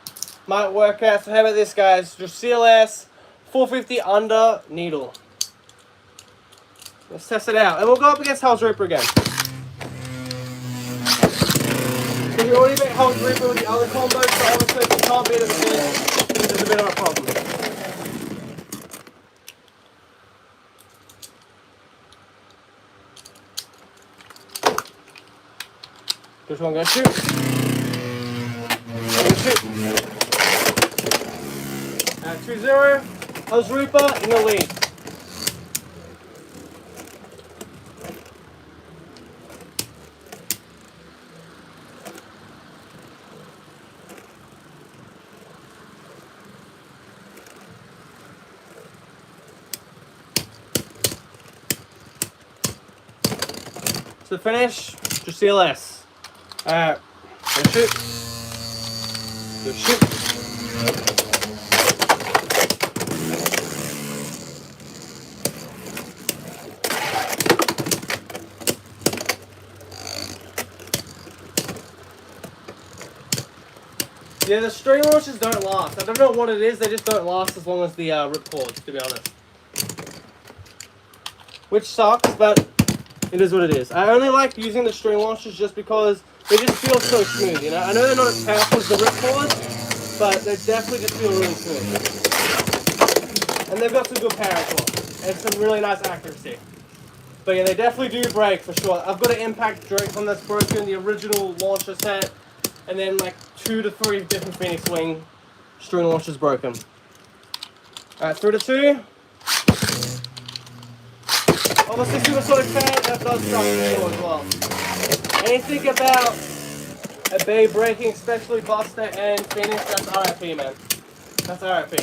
might work out. So how about this, guys? DRACIEL S, 450 under needle. Let's test it out. And we'll go up against Hell's Reaper again. So we already beat Hell's Reaper with the other combos, so obviously if we can't beat it with this, there's a bit of a problem. This one gonna shoot. Gonna shoot. 2-0. Hell's Reaper in the lead. To finish, DRACIEL S. Alright, go shoot. Go shoot. Yeah, the string launchers don't last. I don't know what it is, they just don't last as long as the ripcords, to be honest. Which sucks, but it is what it is. I only like using the string launchers just because they just feel so smooth, you know? I know they're not as powerful as the ripcords, but they definitely just feel really smooth. And they've got some good power as well, and some really nice accuracy. But yeah, they definitely do break for sure. I've got an impact joint that's broken, the original launcher set, and then like 2 to 3 different Phoenix Wing string launchers broken. Alright, 3-2. Obviously, Supersonic fan, that does suck as well. Anything about a Bay breaking, especially Buster and Phoenix, that's RIP, man. That's RIP.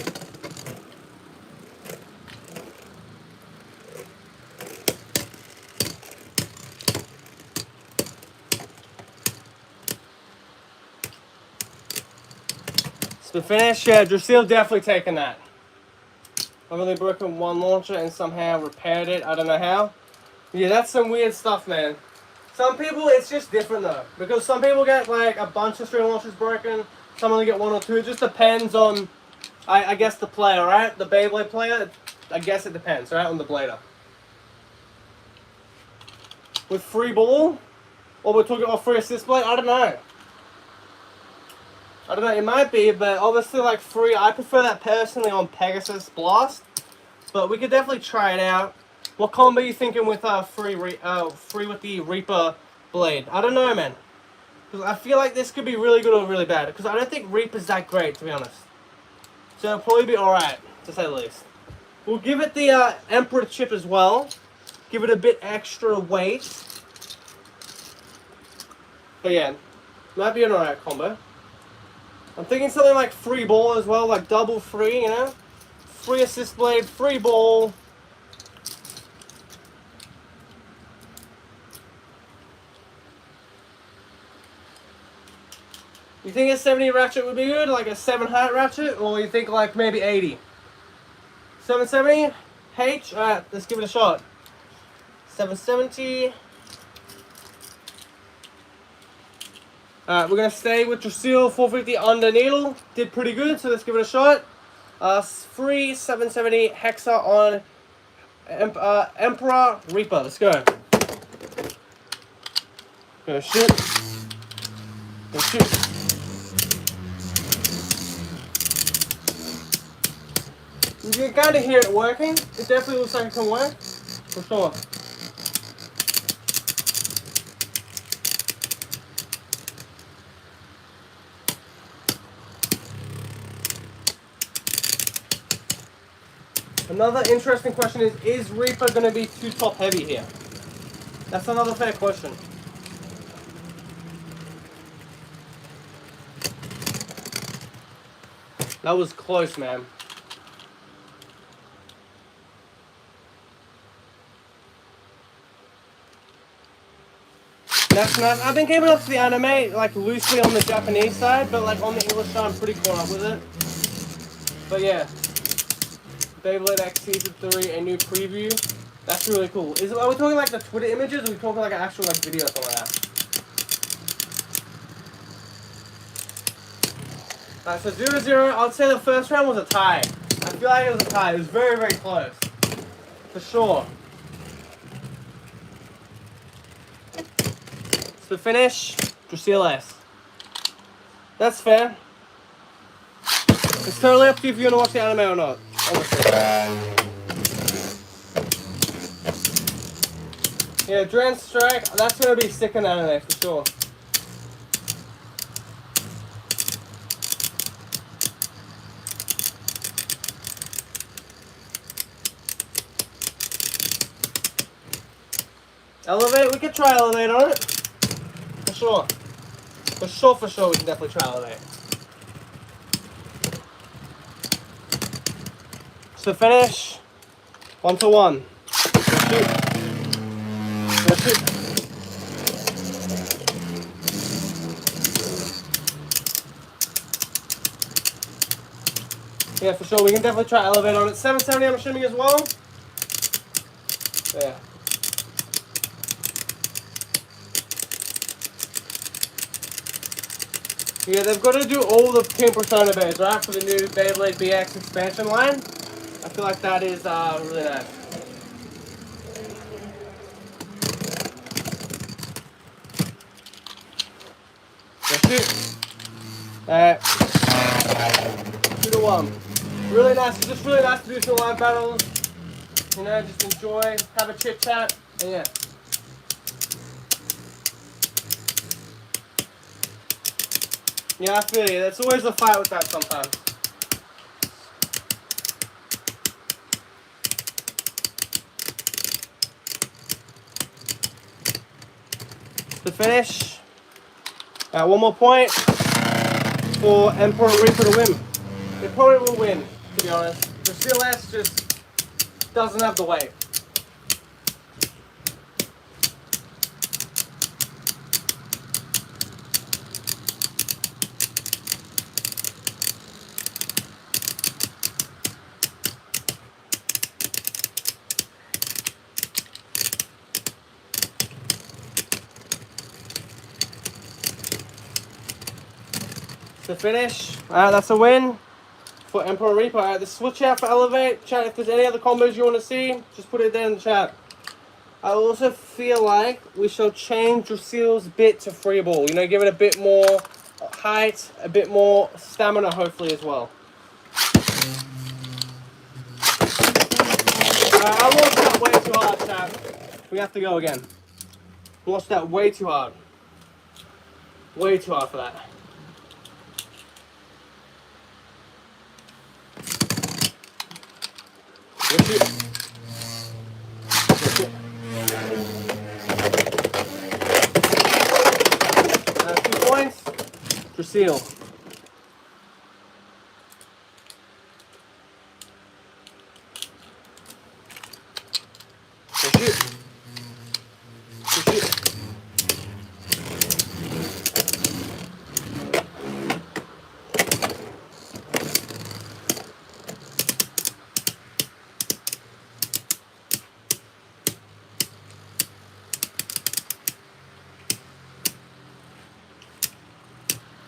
So the finish, yeah, DRACIEL definitely taking that. I've only broken one launcher and somehow repaired it. I don't know how. Yeah, that's some weird stuff, man. Some people, it's just different though. Because some people get like a bunch of string launchers broken. Some only get 1 or 2. It just depends on, I guess, the player, right? The Beyblade player, I guess it depends, right? On the blader. With free ball, or we're talking about free assist blade, I don't know. I don't know, it might be, but obviously like free, I prefer that personally on Pegasus Blast. But we could definitely try it out. What combo are you thinking with free with the Reaper blade? I don't know, man. Because I feel like this could be really good or really bad. Because I don't think Reaper's that great, to be honest. So it'll probably be alright, to say the least. We'll give it the Emperor chip as well. Give it a bit extra weight. But yeah, might be an alright combo. I'm thinking something like free ball as well, like double free, you know? Free assist blade, free ball. You think a 70 ratchet would be good? Like a 7 height ratchet? Or you think like maybe 80? 770? H? Alright, let's give it a shot. 770. Alright, we're going to stay with DRACIEL 450 under needle. Did pretty good, so let's give it a shot. Free 770 Hexa on Emperor Reaper. Let's go. Go shoot. Go shoot. You can kind of hear it working. It definitely looks like it can work. For sure. Another interesting question is Reaper going to be too top heavy here? That's another fair question. That was close, man. That's nice. I've been keeping up to the anime, like loosely on the Japanese side, but like on the English side, I'm pretty caught up with it. But yeah. Beyblade X Season 3, a new preview. That's really cool. Are we talking like the Twitter images, or are we talking like an actual like video or something like that? Alright, so 0-0. I'd say the first round was a tie. I feel like it was a tie. It was very, very close. For sure. So finish, DRACIEL. That's fair. It's totally up to you if you want to watch the anime or not. Honestly. Yeah, Dragon Strike, that's going to be sick in anime for sure. Elevate, we could try Elevate on it. For sure. For sure, we can definitely try Elevate. So finish, 1-1. Let's shoot. Yeah, for sure, we can definitely try Elevate on it. 770, I'm assuming as well. Yeah. Yeah, they've got to do all the Pink Persona bears, right, for the new Beyblade BX expansion line. I feel like that is really nice. That's it. 2-1. Really nice. It's just really nice to do some live battles. You know, just enjoy, have a chit chat, and yeah. Yeah, I feel you. There's always a fight with that sometimes. To finish, one more point for Emperor Reaper to win. They probably will win, to be honest. The CLS just doesn't have the weight. To finish, that's a win for Emperor Reaper. Alright, the switch out for Elevate. Chat, if there's any other combos you want to see, just put it there in the chat. I also feel like we shall change DRACIEL's bit to free ball. You know, give it a bit more height, a bit more stamina, hopefully, as well. I launched that way too hard, chat. We have to go again. Launched that way too hard. Way too hard for that. Let's shoot. 2 points. DRACIEL. Let's shoot.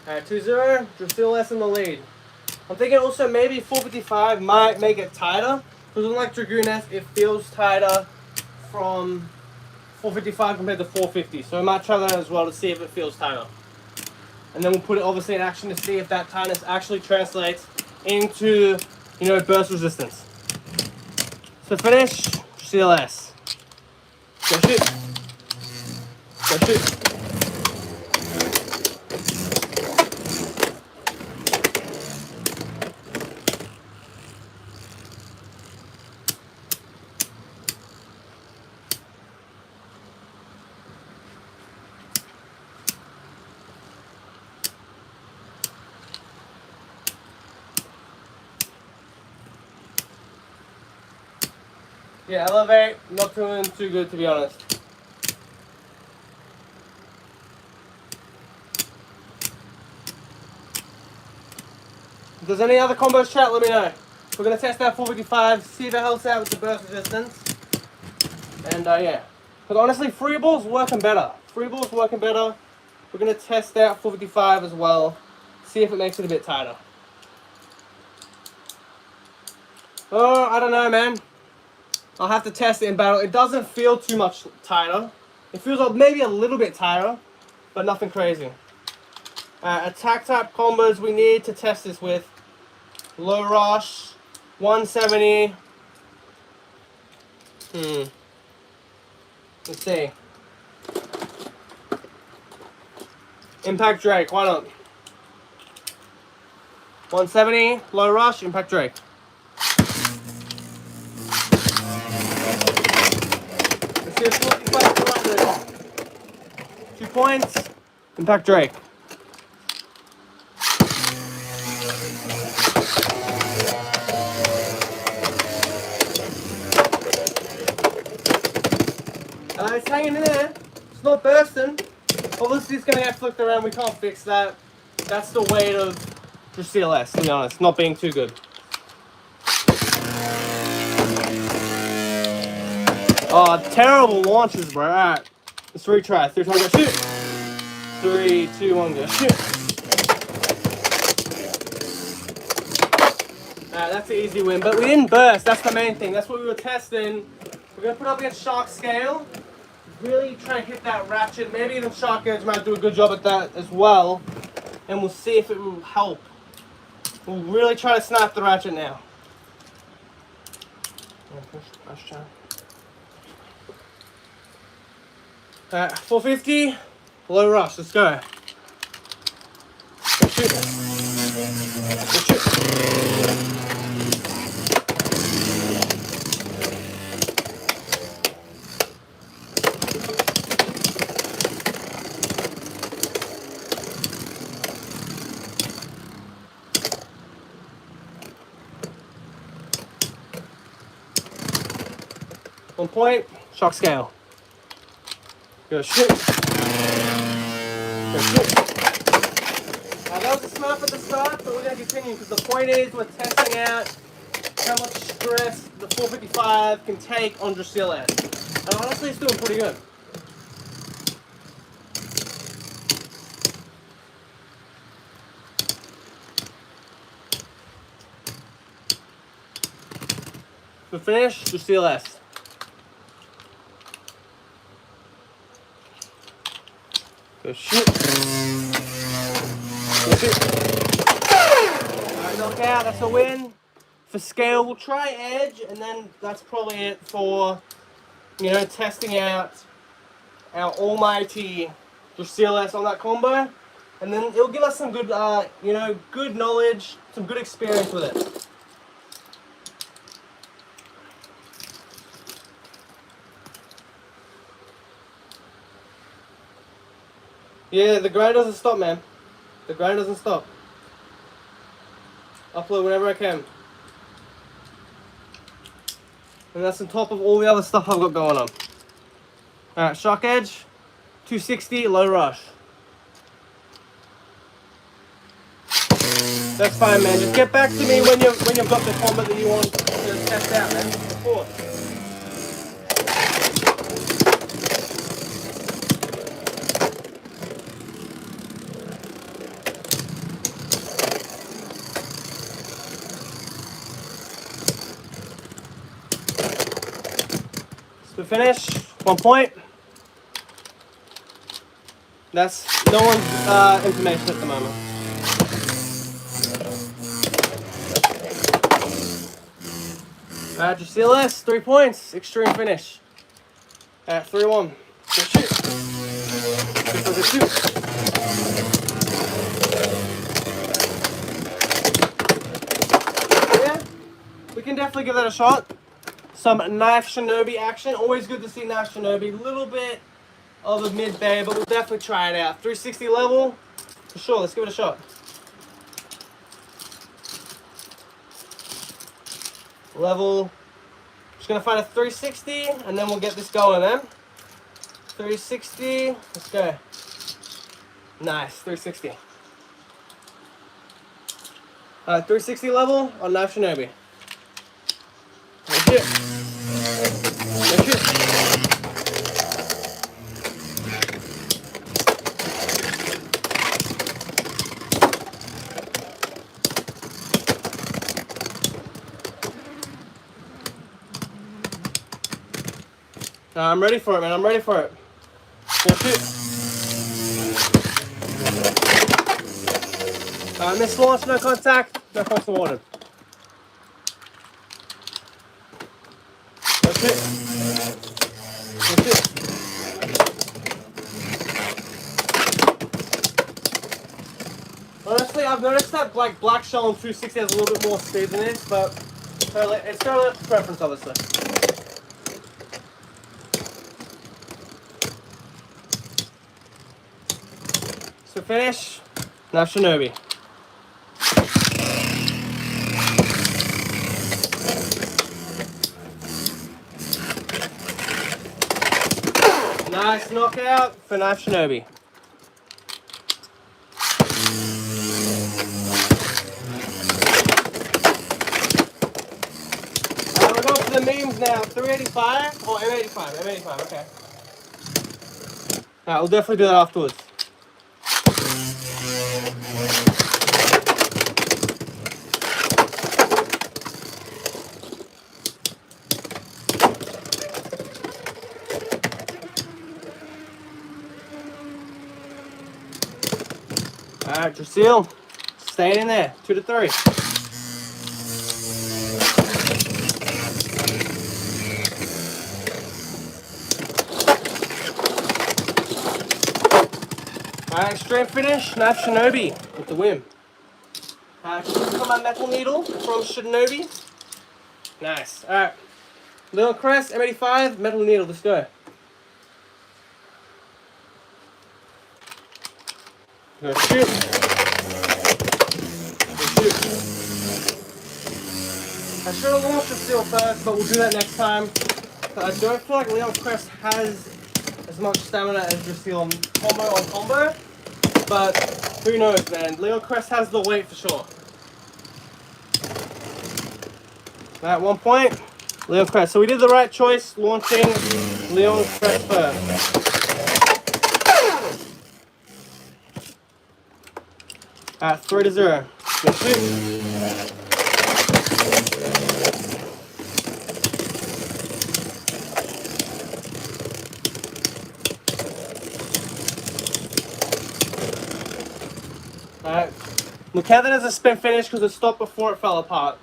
Alright, 2-0, DRACIEL in the lead. I'm thinking also maybe 455 might make it tighter. Because unlike Dragoon S, it feels tighter from 455 compared to 450. So I might try that as well to see if it feels tighter. And then we'll put it obviously in action to see if that tightness actually translates into, you know, burst resistance. So finish, DRACIEL S. Go shoot. Go shoot. Yeah, Elevate, not doing too good to be honest. If there's any other combos, chat, let me know. We're going to test out 455, see if it helps out with the burst resistance. And yeah, because honestly, free ball's working better. Free ball's working better. We're gonna test out 455 as well. See if it makes it a bit tighter. Oh, I don't know, man. I'll have to test it in battle. It doesn't feel too much tighter. It feels maybe a little bit tighter, but nothing crazy. Attack type combos we need to test this with. Low rush, 170. Let's see. Impact Drake, why not? 170, low rush, Impact Drake. Let's do 45 200. 2 points, Impact Drake. It's hanging in there. It's not bursting. Obviously, it's going to get flicked around. We can't fix that. That's the weight of DRACIEL, to be honest. Not being too good. Oh, terrible launches, bro. Alright. Let's retry. 3, 2, 1, go shoot. 3, 2, 1, go shoot. Alright, that's an easy win. But we didn't burst. That's the main thing. That's what we were testing. We're going to put up against Shark Scale. Really try and hit that ratchet. Maybe even Shark Edge might do a good job at that as well. And we'll see if it will help. We'll really try to snap the ratchet now. 450, low rush. Let's go. Go shoot. Go shoot. One point, Shark Scale. Go shoot. Go shoot. That was a smart at the start, but we're going to continue because the point is we're testing out how much stress the 455 can take on DRACIEL. And honestly, it's doing pretty good. To finish, DRACIEL. Go shoot. Go shoot. Alright, knockout, that's a win. For scale, we'll try edge, and then that's probably it for, you know, testing out our almighty DRACIEL on that combo. And then it'll give us some good, you know, good knowledge, some good experience with it. Yeah, the grind doesn't stop, man. The grind doesn't stop. Upload whenever I can. And that's on top of all the other stuff I've got going on. Alright, Shark Edge, 260, low rush. That's fine, man. Just get back to me when you've got the combo that you want to test out, man. Of course. To finish, 1 point. That's no one's information at the moment. DRACIEL, 3 points, extreme finish. At 3-1. Go shoot. Go shoot. Yeah, we can definitely give that a shot. Some Knife Shinobi action. Always good to see Knife Shinobi. A little bit of a mid-bay, but we'll definitely try it out. 360 level, for sure. Let's give it a shot. Level. Just gonna find a 360, and then we'll get this going, man. 360. Let's go. Nice. 360. 360 level on Knife Shinobi. Right here. Good shoot. I'm ready for it, man. I'm ready for it. Good shoot. Miss launch, no contact, no points awarded. That's it. That's it. Honestly, I've noticed that like black shell and 260 has a little bit more speed than this, but it's totally preference, obviously. So finish, now Shinobi. Nice knockout for Knife Shinobi. We're going for the memes now. 385 or M85? M85, okay. Alright, we'll definitely do that afterwards. Alright, DRACIEL, staying in there, 2 to 3. Alright, extreme finish, Knife Shinobi with the win. Can you look at my metal needle from Shinobi? Nice. Alright, Leon Crest, M85, metal needle, let's go. Go shoot. Go shoot. I should have launched DRACIEL first, but we'll do that next time. I don't feel like Leon Crest has as much stamina as DRACIEL combo on combo, but who knows, man. Leon Crest has the weight for sure. At 1 point, Leon Crest. So we did the right choice launching Leon Crest first. At 3 to 0. Good shoot. Alright. Look at that as a spin finish because it stopped before it fell apart.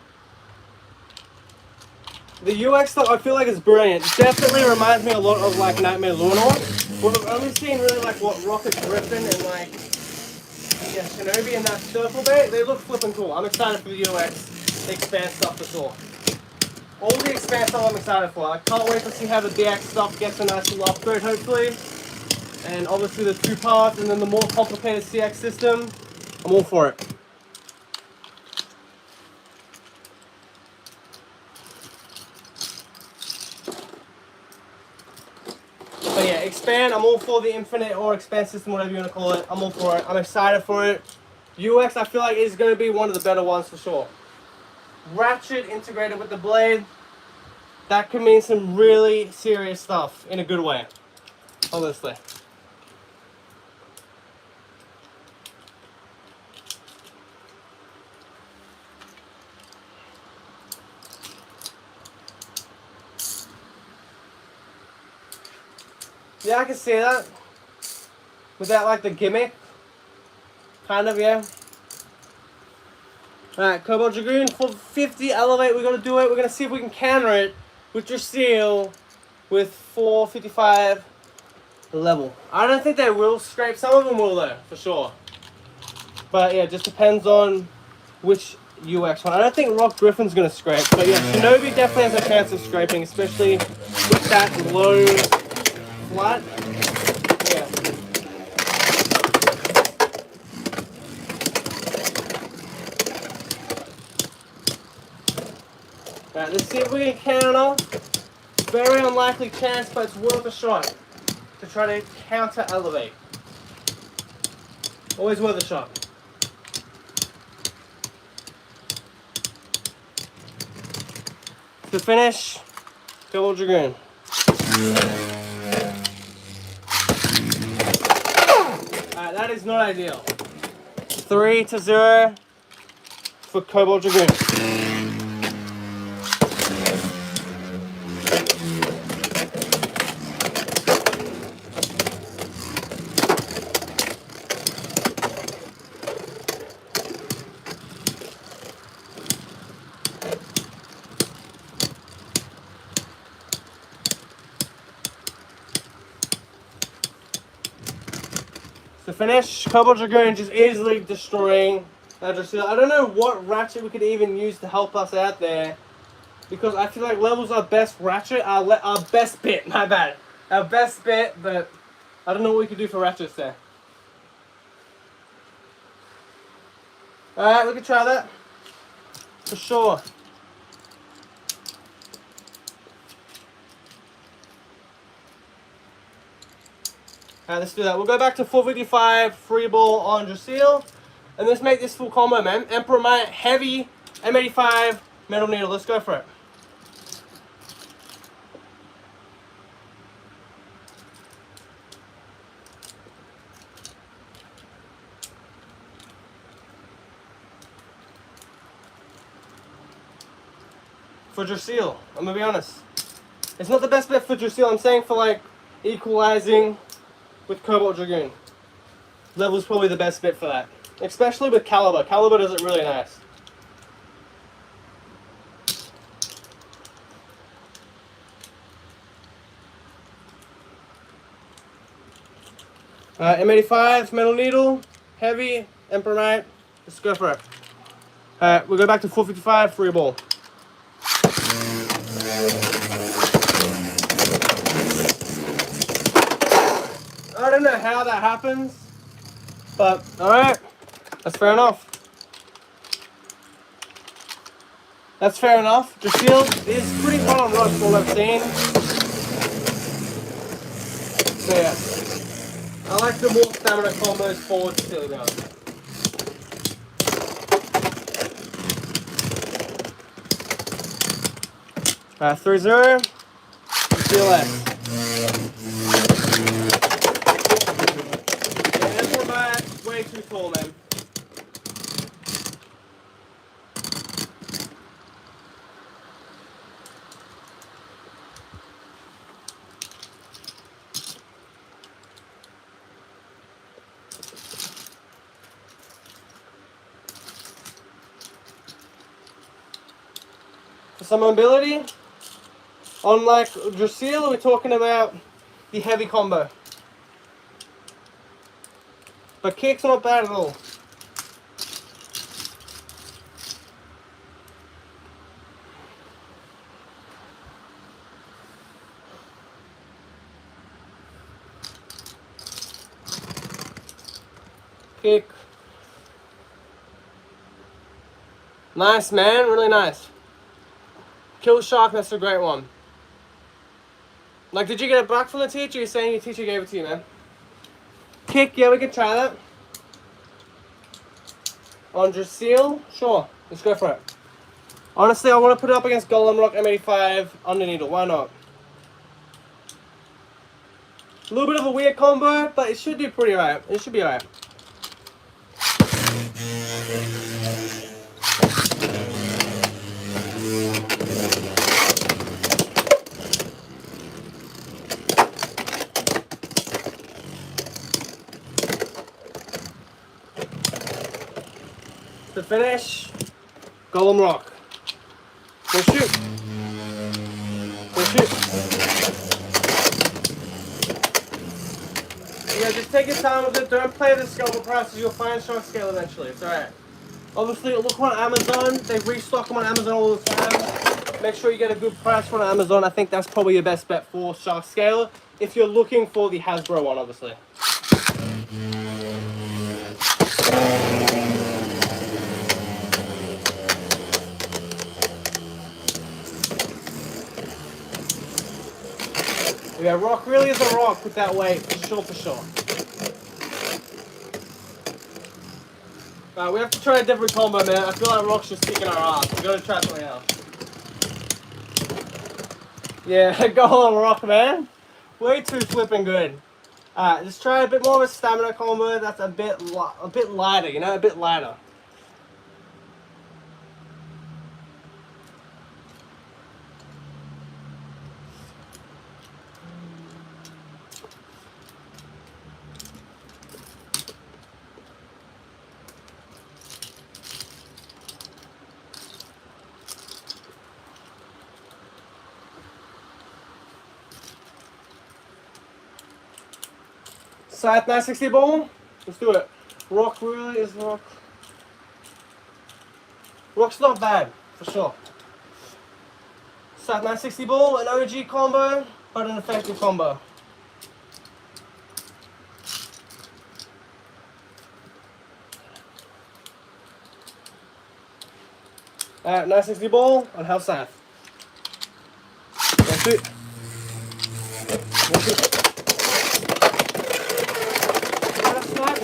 The UX though, I feel like is brilliant. It definitely reminds me a lot of like Nightmare Lunar. We've only seen really like what Rocket Griffin and like Shinobi and that circle bait, they look flipping cool. I'm excited for the UX, the expand stuff for sure. All the expand stuff I'm excited for. I can't wait to see how the DX stuff gets a nice little upgrade hopefully. And obviously the 2 parts and then the more complicated CX system. I'm all for it. But yeah, expand, I'm all for the infinite or expand system, whatever you want to call it. I'm all for it. I'm excited for it. UX, I feel like is going to be one of the better ones for sure. Ratchet integrated with the blade. That could mean some really serious stuff in a good way. Honestly. Yeah, I can see that. Without like the gimmick. Kind of, yeah. Alright, Cobalt Dragoon, 450 elevate, we're gonna do it. We're gonna see if we can counter it with DRACIEL with 455 level. I don't think they will scrape. Some of them will though, for sure. But yeah, it just depends on which UX one. I don't think Rock Griffin's gonna scrape. But yeah, Shinobi definitely has a chance of scraping, especially with that low flat. Yeah. Alright, let's see if we can counter. Very unlikely chance, but it's worth a shot to try to counter elevate. Always worth a shot. To finish, Cobalt Dragoon. Alright, that is not ideal. 3-0 for Cobalt Dragoon. To finish, Cobalt Dragoon just easily destroying that DRACIEL. I don't know what ratchet we could even use to help us out there, because I feel like Level's our best ratchet, our best bit, my bad. Our best bit, but I don't know what we could do for ratchets there. Alright, we can try that. For sure. Alright, let's do that. We'll go back to 455 free ball on DRACIEL. And let's make this full combo, man. Emperor Might, heavy, M85, metal needle. Let's go for it. For DRACIEL, I'm gonna be honest. It's not the best bet for DRACIEL. I'm saying for like equalizing with Cobalt Dragoon. Level's probably the best bit for that. Especially with Caliber. Caliber does it really nice. M85, metal needle, heavy, Emperor Might. Let's go for it. Alright, we'll go back to 455, free ball. I don't know how that happens, but alright, that's fair enough. That's fair enough. DRACIEL is pretty fun on rocks, all I've seen. So yeah, I like the more stamina combos for DRACIEL now. Alright, 3-0. DRACIEL S. Way too tall, man. For some mobility, on like DRACIEL, we're talking about the heavy combo. But kick's not bad at all. Kick. Nice, man. Really nice. Kill Shark, that's a great one. Like, did you get it back from the teacher? You're saying your teacher gave it to you, man. Kick, yeah, we can try that. On DRACIEL, sure, let's go for it. Honestly, I want to put it up against Golem Rock M85 under needle, why not? A little bit of a weird combo, but it should do pretty alright. It should be alright. To finish, Golem Rock. Go shoot. Go shoot. Yeah, just take your time with it. Don't play the scalper prices. You'll find shark scale eventually. It's alright. Obviously, look on Amazon. They restock them on Amazon all the time. Make sure you get a good price from Amazon. I think that's probably your best bet for shark scaler if you're looking for the Hasbro one, obviously. Yeah, rock really is a rock with that weight, for sure, for sure. Alright, we have to try a different combo, man. I feel like rock's just kicking our ass. We gotta try something else. Yeah, go on, rock, man. Way too flipping good. Alright, just try a bit more of a stamina combo. That's a bit lighter, you know, a bit lighter. Scythe 960 ball. Let's do it. Rock really is rock. Rock's not bad, for sure. Scythe 960 ball, an OG combo, but an effective combo. Alright, 960 ball on house scythe. That's it. That's it.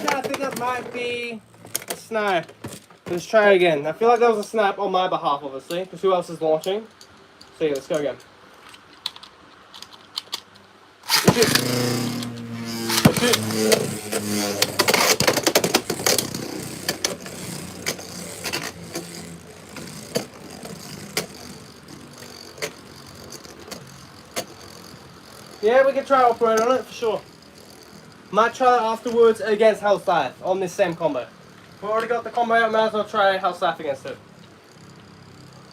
I think that might be a snipe. Let's try again. I feel like that was a snipe on my behalf, obviously, because who else is launching? So yeah, let's go again. That's it. That's it. Yeah, we can try operate on it for sure. Might try that afterwards against Hell Scythe on this same combo. We've already got the combo out, might as well try Hell Scythe against it.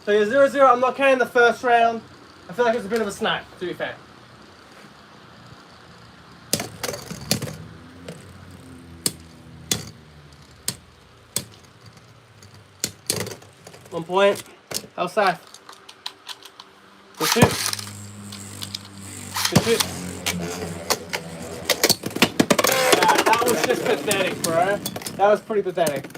So you're 0-0, I'm not counting the first round. I feel like it's a bit of a snipe, to be fair. One point. Hell Scythe. Good shoot. Good shoot. That was just pathetic, bro. That was pretty pathetic.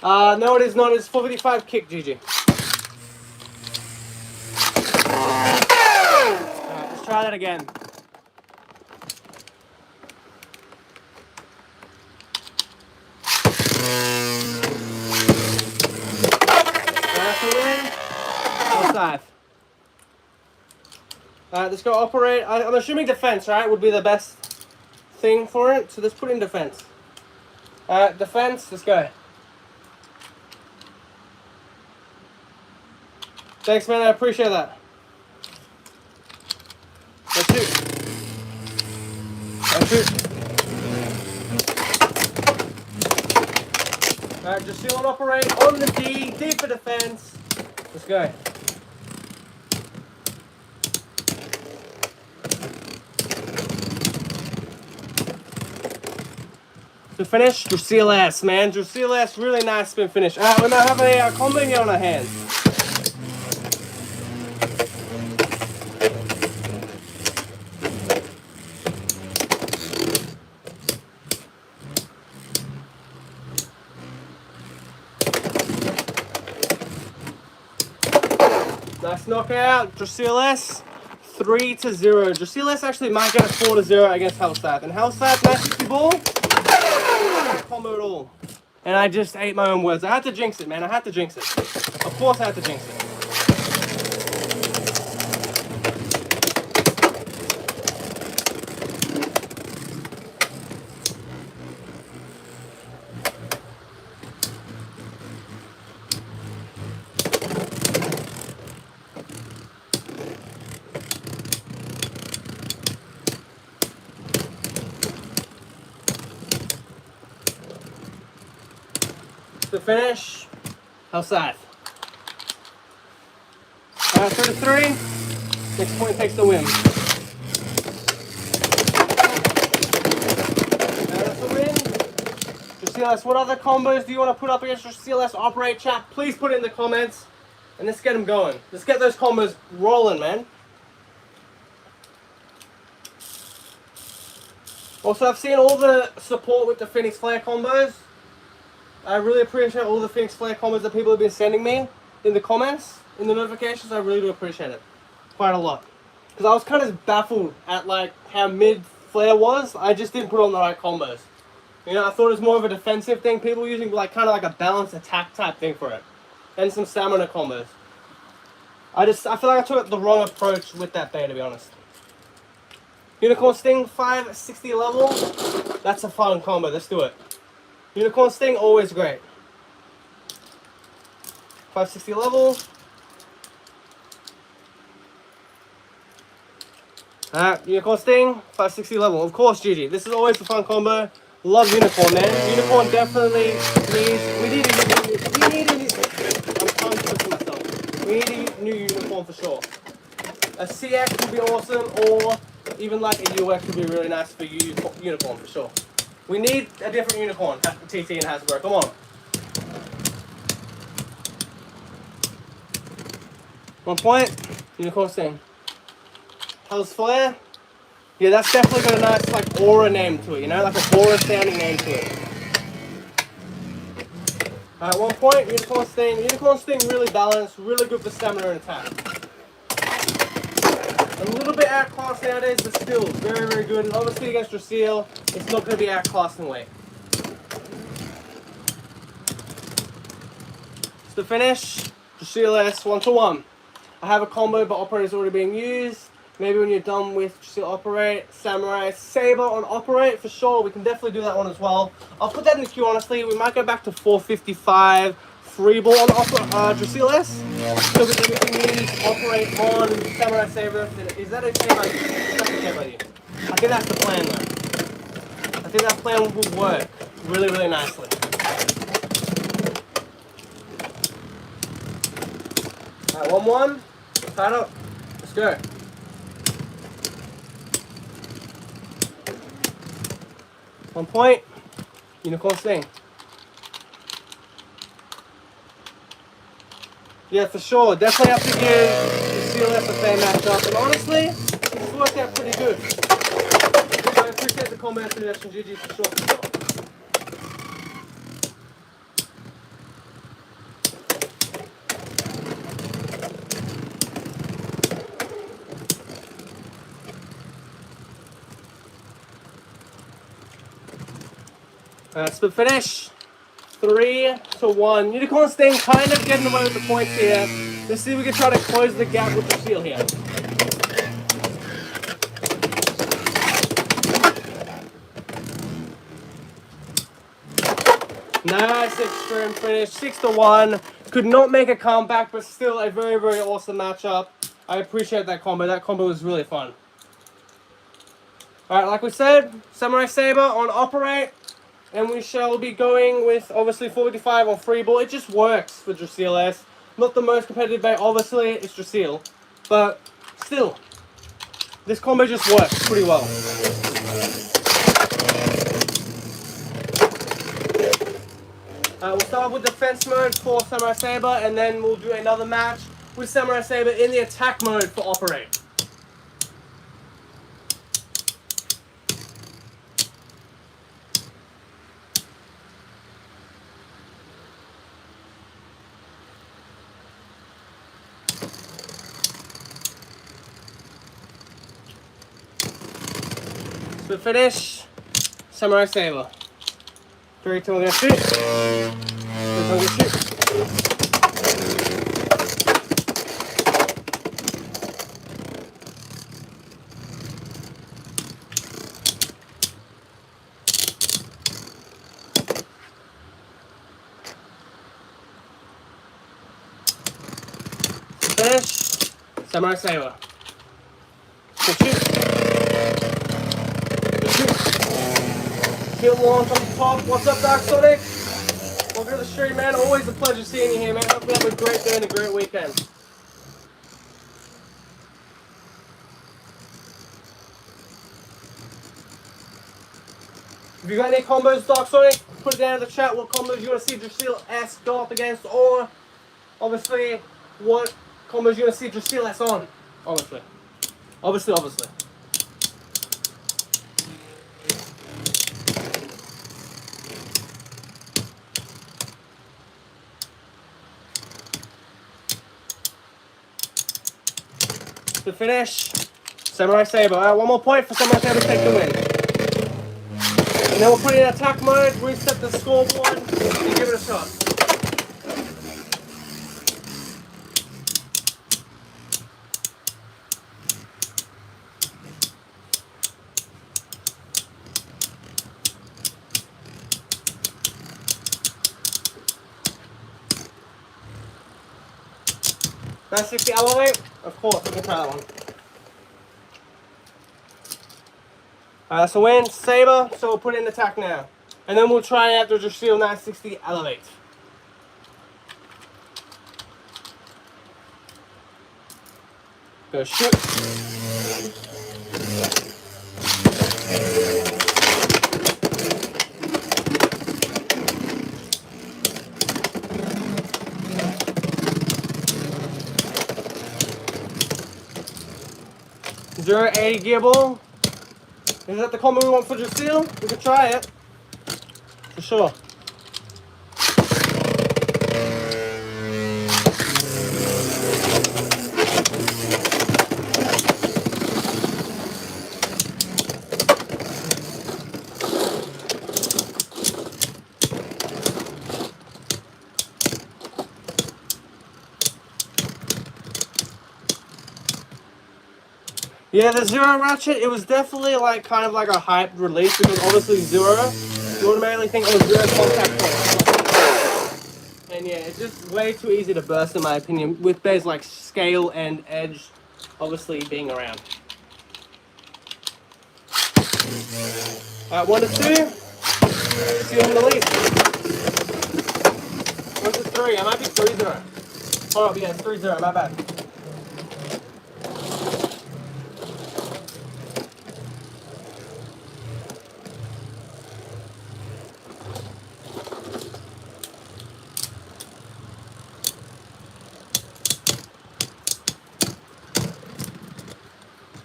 No it is not. It's 455 kick, GG. Alright, let's try that again. That's a win. Scythe. Alright, let's go operate. I'm assuming defense, right, would be the best thing for it. So let's put in defense. Alright, defense, let's go. Thanks, man, I appreciate that. That's it. That's it. Alright, just seal and operate on the D for defense. Let's go. To finish, DRACIEL S, man. DRACIEL S, really nice spin finish. We now have a combo here on our hands. Nice knockout, DRACIEL S, 3-0. DRACIEL S actually might get a 4-0 against Hell Scythe. And Hell Scythe, 960 ball, combo at all. And I just ate my own words. I had to jinx it, man. I had to jinx it. Of course I had to jinx it. To finish, Hell Scythe. 3-3. Next point takes the win. That's the win. DRACIEL S, what other combos do you want to put up against DRACIEL S? Operate, chat. Please put it in the comments. And let's get them going. Let's get those combos rolling, man. Also, I've seen all the support with the Phoenix Flare combos. I really appreciate all the Phoenix Flare combos that people have been sending me in the comments, in the notifications. I really do appreciate it. Quite a lot. Because I was kind of baffled at like how mid Flare was. I just didn't put on the right combos. You know, I thought it was more of a defensive thing. People using like kind of like a balanced attack type thing for it, and some stamina combos. I feel like I took the wrong approach with that bait, to be honest. Unicorn Sting 560 level. That's a fun combo. Let's do it. Unicorn Sting always great. 560 level. Alright, Unicorn Sting, 560 level. Of course, GG. This is always a fun combo. Love Unicorn, man. Unicorn definitely needs... We need a new Unicorn for sure. A CX would be awesome, or even like a UX would be really nice for Unicorn for sure. We need a different Unicorn, TT and Hasbro. Come on. 1 point. Unicorn Sting. Hell's Flare. Yeah, that's definitely got a nice like aura name to it, you know, like a aura sounding name to it. Alright, 1 point, Unicorn Sting. Unicorn Sting really balanced, really good for stamina and attack. A little bit outclassed nowadays, but still very, very good. And obviously against DRACIEL, it's not going to be outclassed in weight. So the finish, DRACIEL S 1-1. I have a combo, but Operate is already being used. Maybe when you're done with DRACIEL Operate, Samurai Saber on Operate, for sure. We can definitely do that one as well. I'll put that in the queue, honestly. We might go back to 455 free ball on DRACIEL S. So we can use Operate on Samurai Saber. Is that okay by you? That's okay by you. I think that's the plan, though. I think that plan will work really, really nicely. Alright, 1-1. Tied up. Let's go. One point, Unicorn Sting. Yeah, for sure. Definitely have to give DRACIEL S a fair matchup. And honestly, it's worked out pretty good. So I appreciate the combat suggestion, GG, for sure, for sure. Split finish. 3-1. Unicorn Sting kind of getting away with the points here. Let's see if we can try to close the gap with DRACIEL here. Nice extreme finish. 6-1. Could not make a comeback, but still a very, very awesome matchup. I appreciate that combo. That combo was really fun. Alright, like we said, Samurai Saber on Operate. And we shall be going with, obviously, 455 on free ball. It just works for DRACIEL S. Not the most competitive bait, obviously, it's DRACIEL. But, still, this combo just works pretty well. We'll start off with defense mode for Samurai Saber, and then we'll do another match with Samurai Saber in the attack mode for Operate. So finish, Samurai Saber. 3, 2, 1, gonna shoot. 3, 2, 1, gonna shoot. Finish, Samurai Saber. Good shoot. Kill launch on the top. What's up, Dark Sonic? Welcome to the stream, man. Always a pleasure seeing you here, man. Hope you have a great day and a great weekend. If you got any combos, Dark Sonic, put it down in the chat what combos you want to see DRACIEL S go up against, or obviously what combos you want to see DRACIEL S on. Obviously. To finish, Samurai Saber. Alright, 1 more point for Samurai Saber to take the win. then we'll put it in attack mode, reset the scoreboard, and give it a shot. That's 60 elevate? Of course, we can try that one. Alright, that's a win, Saber, so we'll put it in attack now. And then we'll try out the DRACIEL 960 elevate. Go shoot. .080 gear ball. Is that the combo we want for DRACIEL? We could try it. For sure. Yeah, the Zero ratchet, it was definitely like kind of like a hyped release because obviously Zero, you automatically think oh Zero contact force. And yeah, it's just way too easy to burst in my opinion with bays like scale and edge obviously being around. Alright, 1 to 2. Seal in the lead. 1 to 3. I might be 3-0. Hold up, yeah, it's 3-0, my bad.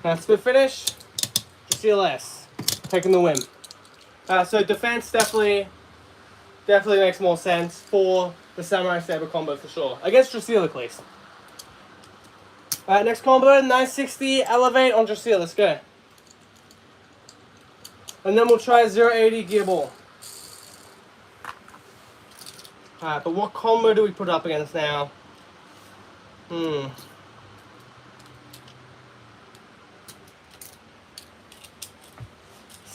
Now split finish, DRACIEL, taking the win. So defense definitely makes more sense for the Samurai Saber combo for sure. Against DRACIEL at least. Alright, next combo, 960 elevate on DRACIEL, let's go. And then we'll try 080 gear ball. Alright, but what combo do we put up against now?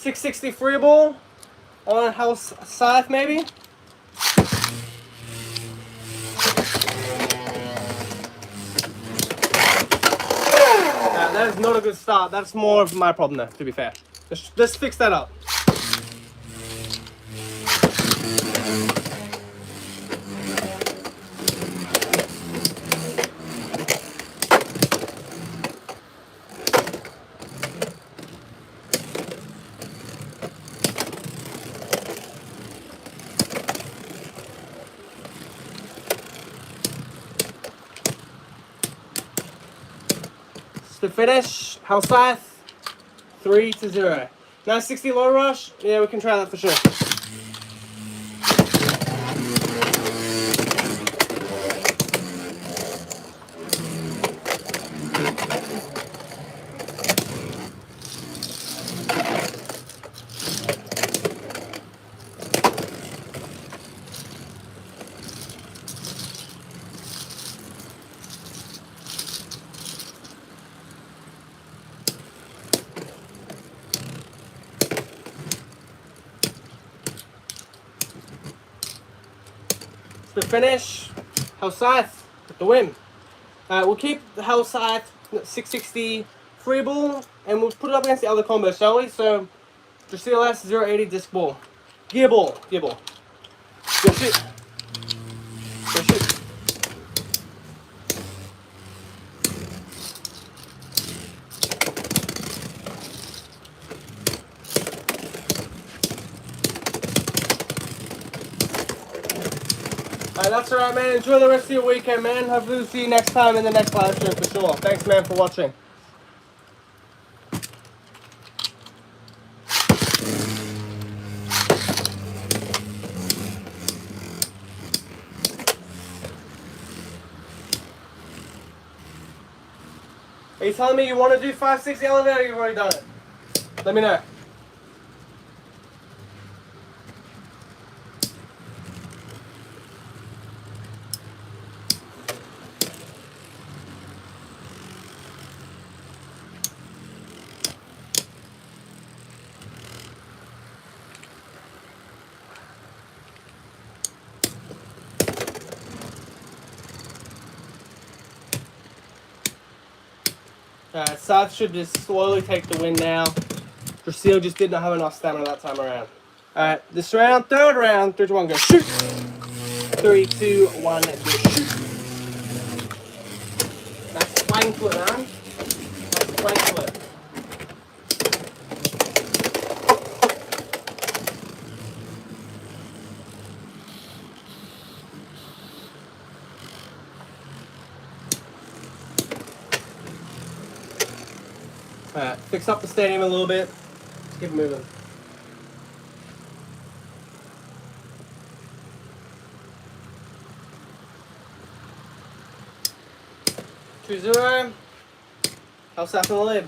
660 free ball on House Scythe maybe? That is not a good start. That's more of my problem there, to be fair. Let's fix that up. To finish, House Scythe, 3-0. 960 low rush, yeah, we can try that for sure. The finish, House Scythe with the win. We'll keep the House Scythe 660 free ball and we'll put it up against the other combo, shall we? So DRACIEL 080 disc ball. Gear ball. Go shoot. Go shoot. That's alright, man. Enjoy the rest of your weekend, man. Hopefully we'll see you next time in the next live stream for sure. Thanks, man, for watching. Are you telling me you want to do 560 elevator or you've already done it? Let me know. Alright, Scythe should just slowly take the win now. DRACIEL just did not have enough stamina that time around. Alright, this round, third round, 3, 2, 1, go shoot! 3, 2, 1, go shoot! Nice swing to it, man. Nice swing to it. Alright, fix up the stadium a little bit. Let's keep it moving. Two zero. How's that for the lead?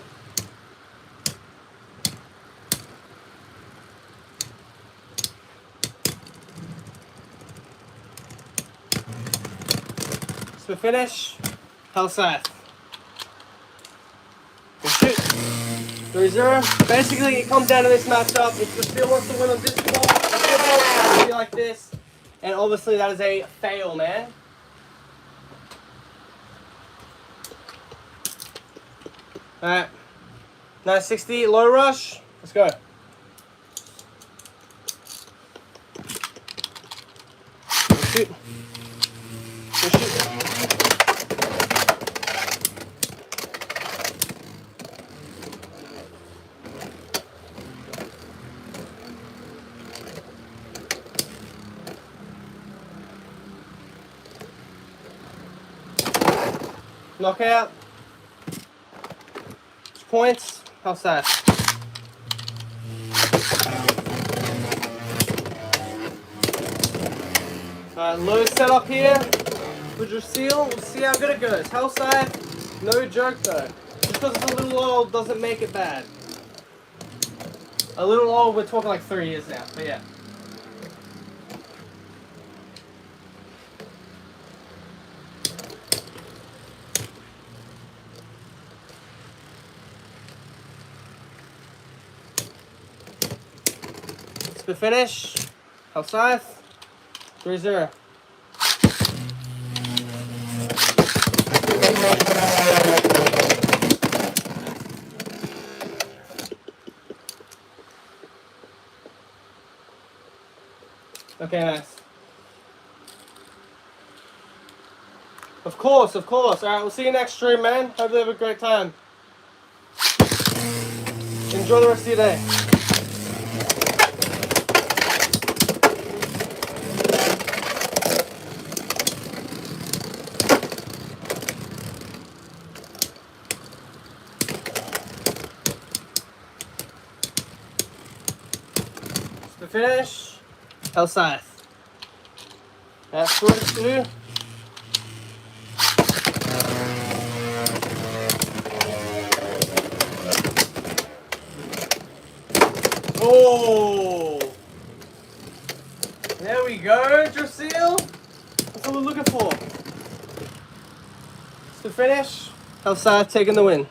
So finish. How's that? Shoot. 3-0. Basically, it comes down to this matchup. If DRACIEL wants to win on this ball, it's going to be like this. And obviously, that is a fail, man. Alright. 960, low rush. Let's go. Shoot. Shoot. Knockout. Points. How's that? Low setup here for DRACIEL. We'll see how good it goes. Health side, no joke though. Just because it's a little old doesn't make it bad. A little old, we're talking like 3 years now, but yeah. The finish, outside, 3-0. Okay, nice. Of course. Alright, we'll see you next stream, man. Hope you have a great time. Enjoy the rest of your day. The finish, outside. That's what it's do. Oh, there we go, DRACIEL. That's what we're looking for. It's the finish, outside, taking the win.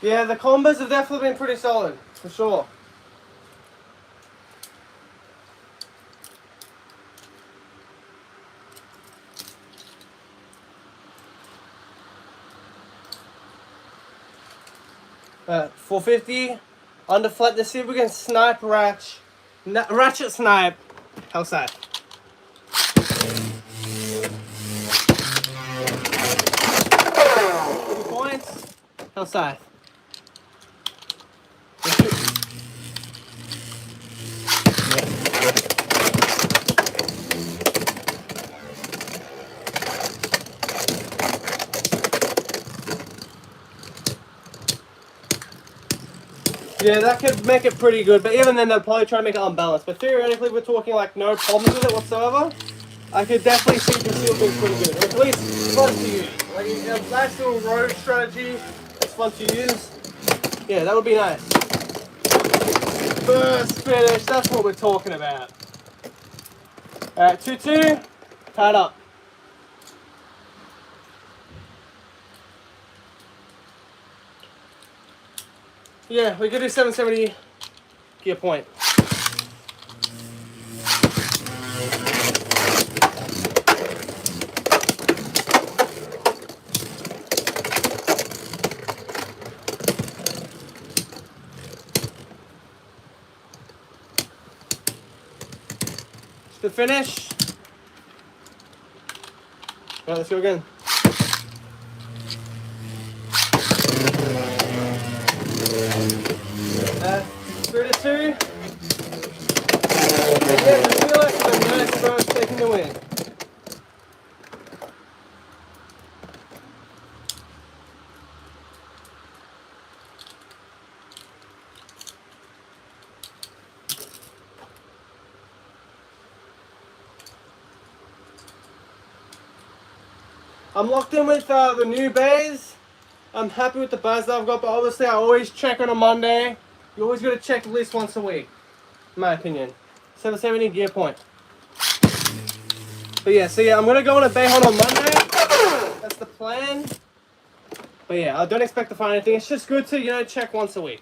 Yeah, the combos have definitely been pretty solid, for sure. But 450, under flat, let's see if we can snipe ratchet snipe. How's that? Points. How's that? Yeah, that could make it pretty good, but even then they'll probably try to make it unbalanced. But theoretically, we're talking like no problems with it whatsoever. I could definitely see DRACIEL being pretty good, or at least fun to use. Like a nice little rogue strategy, it's fun to use. Yeah, that would be nice. First finish, that's what we're talking about. Alright, 2-2, tied up. Yeah, we could do 770 gear point. To finish. Alright, let's go again. Through to 2. Yeah, just feel like the nice stroke taking the win. I'm locked in with the new bays. I'm happy with the buzz that I've got, but obviously I always check on a Monday. You always got to check at least once a week, in my opinion. 770 gear point. But yeah, so yeah, I'm going to go on a bay hunt on Monday. That's the plan. But yeah, I don't expect to find anything. It's just good to, you know, check once a week.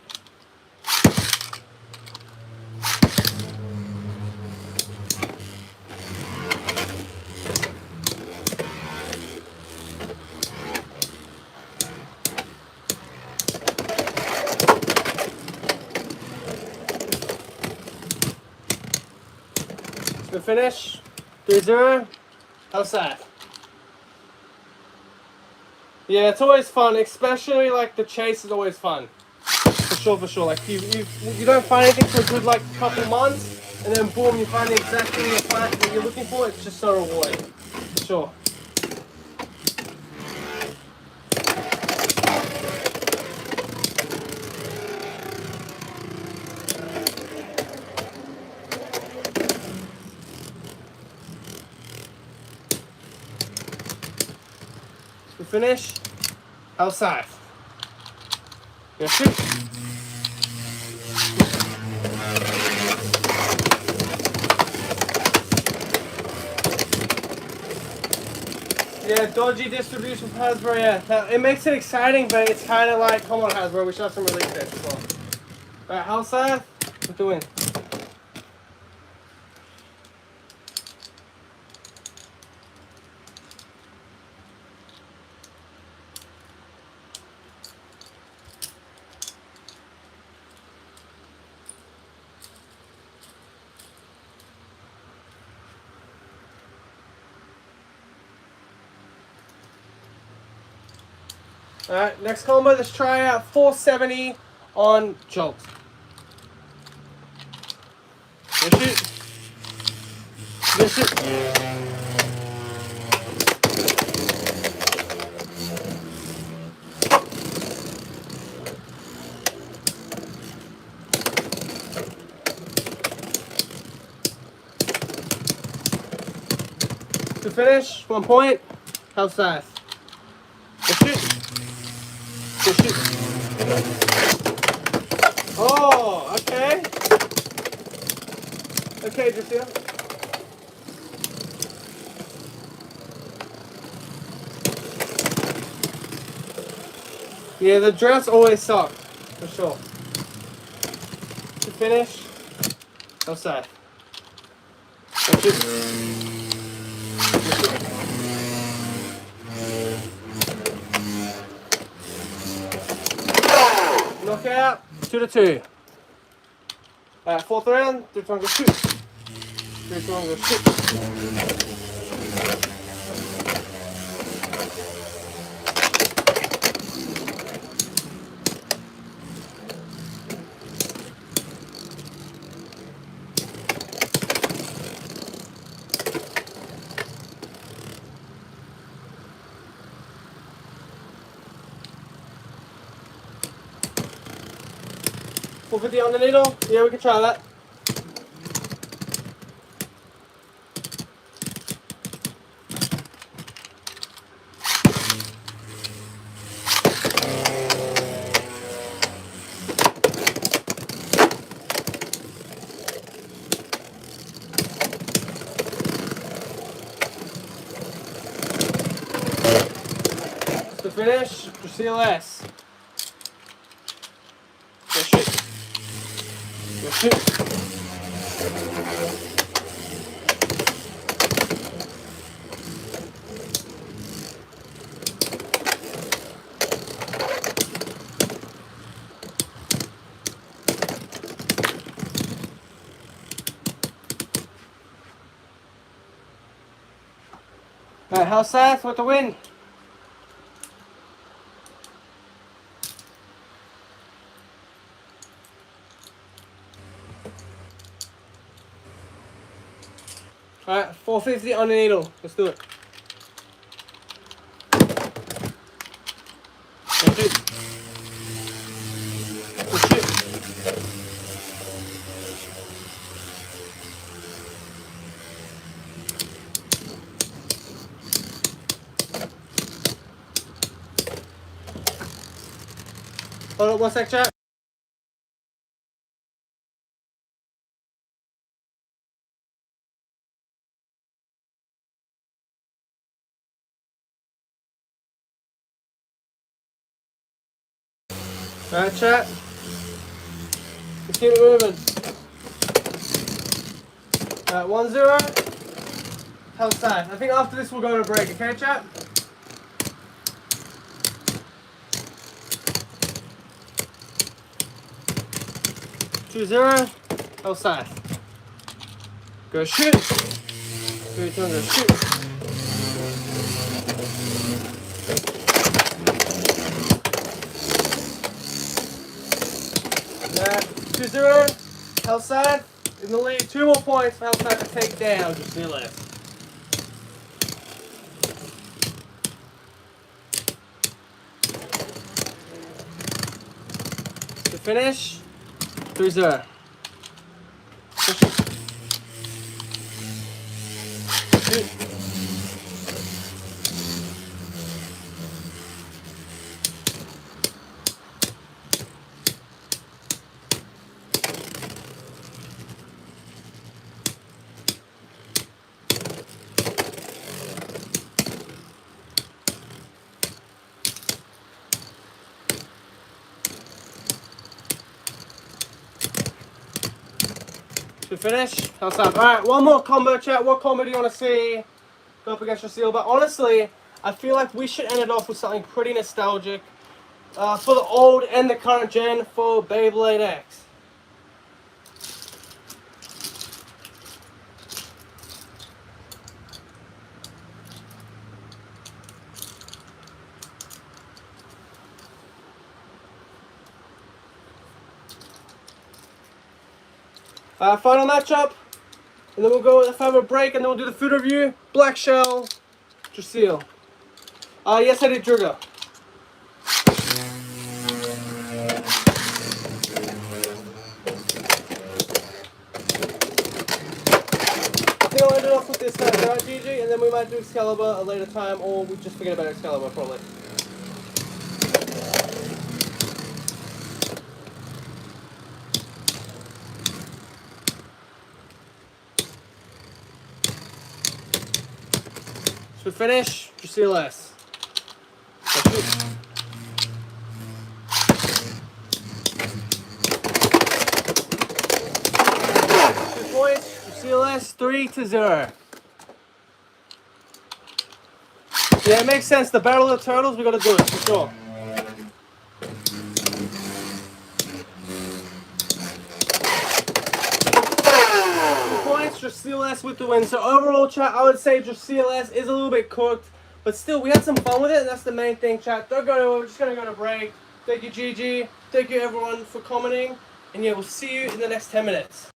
The finish, 3-0, outside. Yeah, it's always fun, especially like the chase is always fun. For sure. Like you don't find anything for a good like couple months, and then boom, you find the exact thing that you're looking for. It's just so rewarding. For sure. To finish, outside. Yeah, shoot. Yeah, dodgy distribution from Hasbro, yeah. It makes it exciting, but it's kind of like, come on Hasbro, we should have some release dates as well. Alright, outside, with the win. Alright, next combo, let's try out 470 on jolt. Good shoot. Good shoot. To finish, 1 point, outside. Good shoot. Good shoot. Oh, okay. Okay, DRACIEL. Yeah, the drafts always suck, for sure. To finish, outside. Good shoot. Knockout, 2-2. Alright, 4th round, 3 times go shoot. 3 times go shoot. $4.50 on the needle? Yeah, we can try that. To finish, DRACIEL S. shoot. Go shoot. Alright, how south with the wind? Alright, 450 on the needle. Let's do it. Go shoot. Go shoot. Hold up 1 sec, chat. Alright, chat. Let's keep it moving. Alright, 1-0. Hell side. I think after this we'll go to break, okay, chat? Two zero. Hell side. Go shoot. 3-2, go shoot. Alright, 2-0. Hell side. In the lead, 2 more points for Hell side to take down. Just see left. To finish, 3-0. To finish, how's that? Alright, one more combo, chat. What combo do you want to see go up against DRACIEL? But honestly, I feel like we should end it off with something pretty nostalgic for the old and the current gen for Beyblade X. Final matchup, and then we'll go with a 5-minute break, and then we'll do the food review. Black Shell, DRACIEL. Yes, I did Druga. I think I'll end it off with this guy, right, GG, and then we might do Excalibur a later time, or we just forget about Excalibur probably. So finish, DRACIEL S. 2 points, DRACIEL S, 3-0. Yeah, it makes sense. The Battle of the Turtles, we gotta do it, for sure. DRACIEL S with the win. So overall, chat, I would say DRACIEL S is a little bit cooked, but still, we had some fun with it, and that's the main thing, chat. We're just gonna go to break. Thank you, GG. Thank you, everyone, for commenting, and yeah, we'll see you in the next 10 minutes.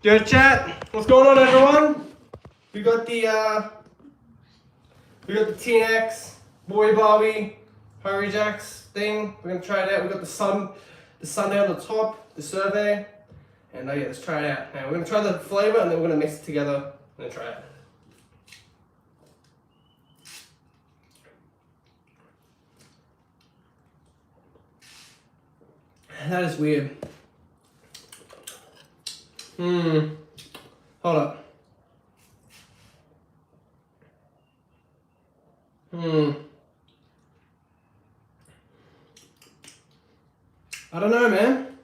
Yo, chat. What's going on, everyone? We got the TNX Boy Barbie Hurry Jacks thing. We're gonna try it out. We got the sundae on the top, the survey, and yeah, let's try it out. Now we're gonna try the flavor, and then we're gonna mix it together and then try it. That is weird. Hold up. I don't know, man.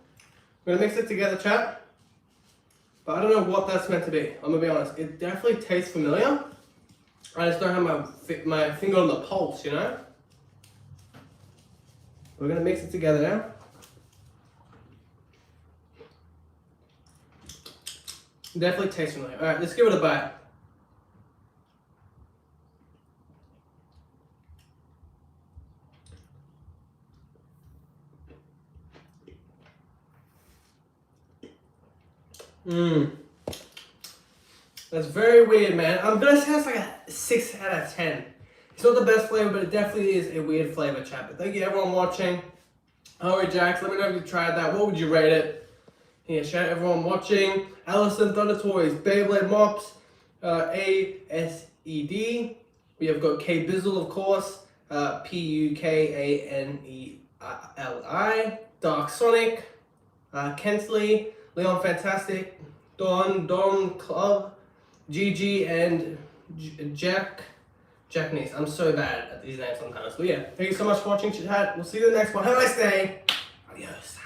We're gonna mix it together, chat. But I don't know what that's meant to be. I'm gonna be honest. It definitely tastes familiar. I just don't have my finger on the pulse, you know? We're gonna mix it together now. Definitely tastes familiar. Alright, let's give it a bite. That's very weird, man. I'm gonna say it's like a 6 out of 10. It's not the best flavor, but it definitely is a weird flavor, chat. But thank you everyone watching. Alright, Jax, let me know if you tried that. What would you rate it? Yeah, shout out everyone watching. Allison Thunder Toys, Beyblade Mops, ASED. We have got K Bizzle, of course, PUKANELI, Dark Sonic, Kensley, Leon Fantastic, Don Club, GG, and Jack Nice. I'm so bad at these names sometimes. But yeah, thank you so much for watching, chat. We'll see you in the next one. Have a nice day. Adios.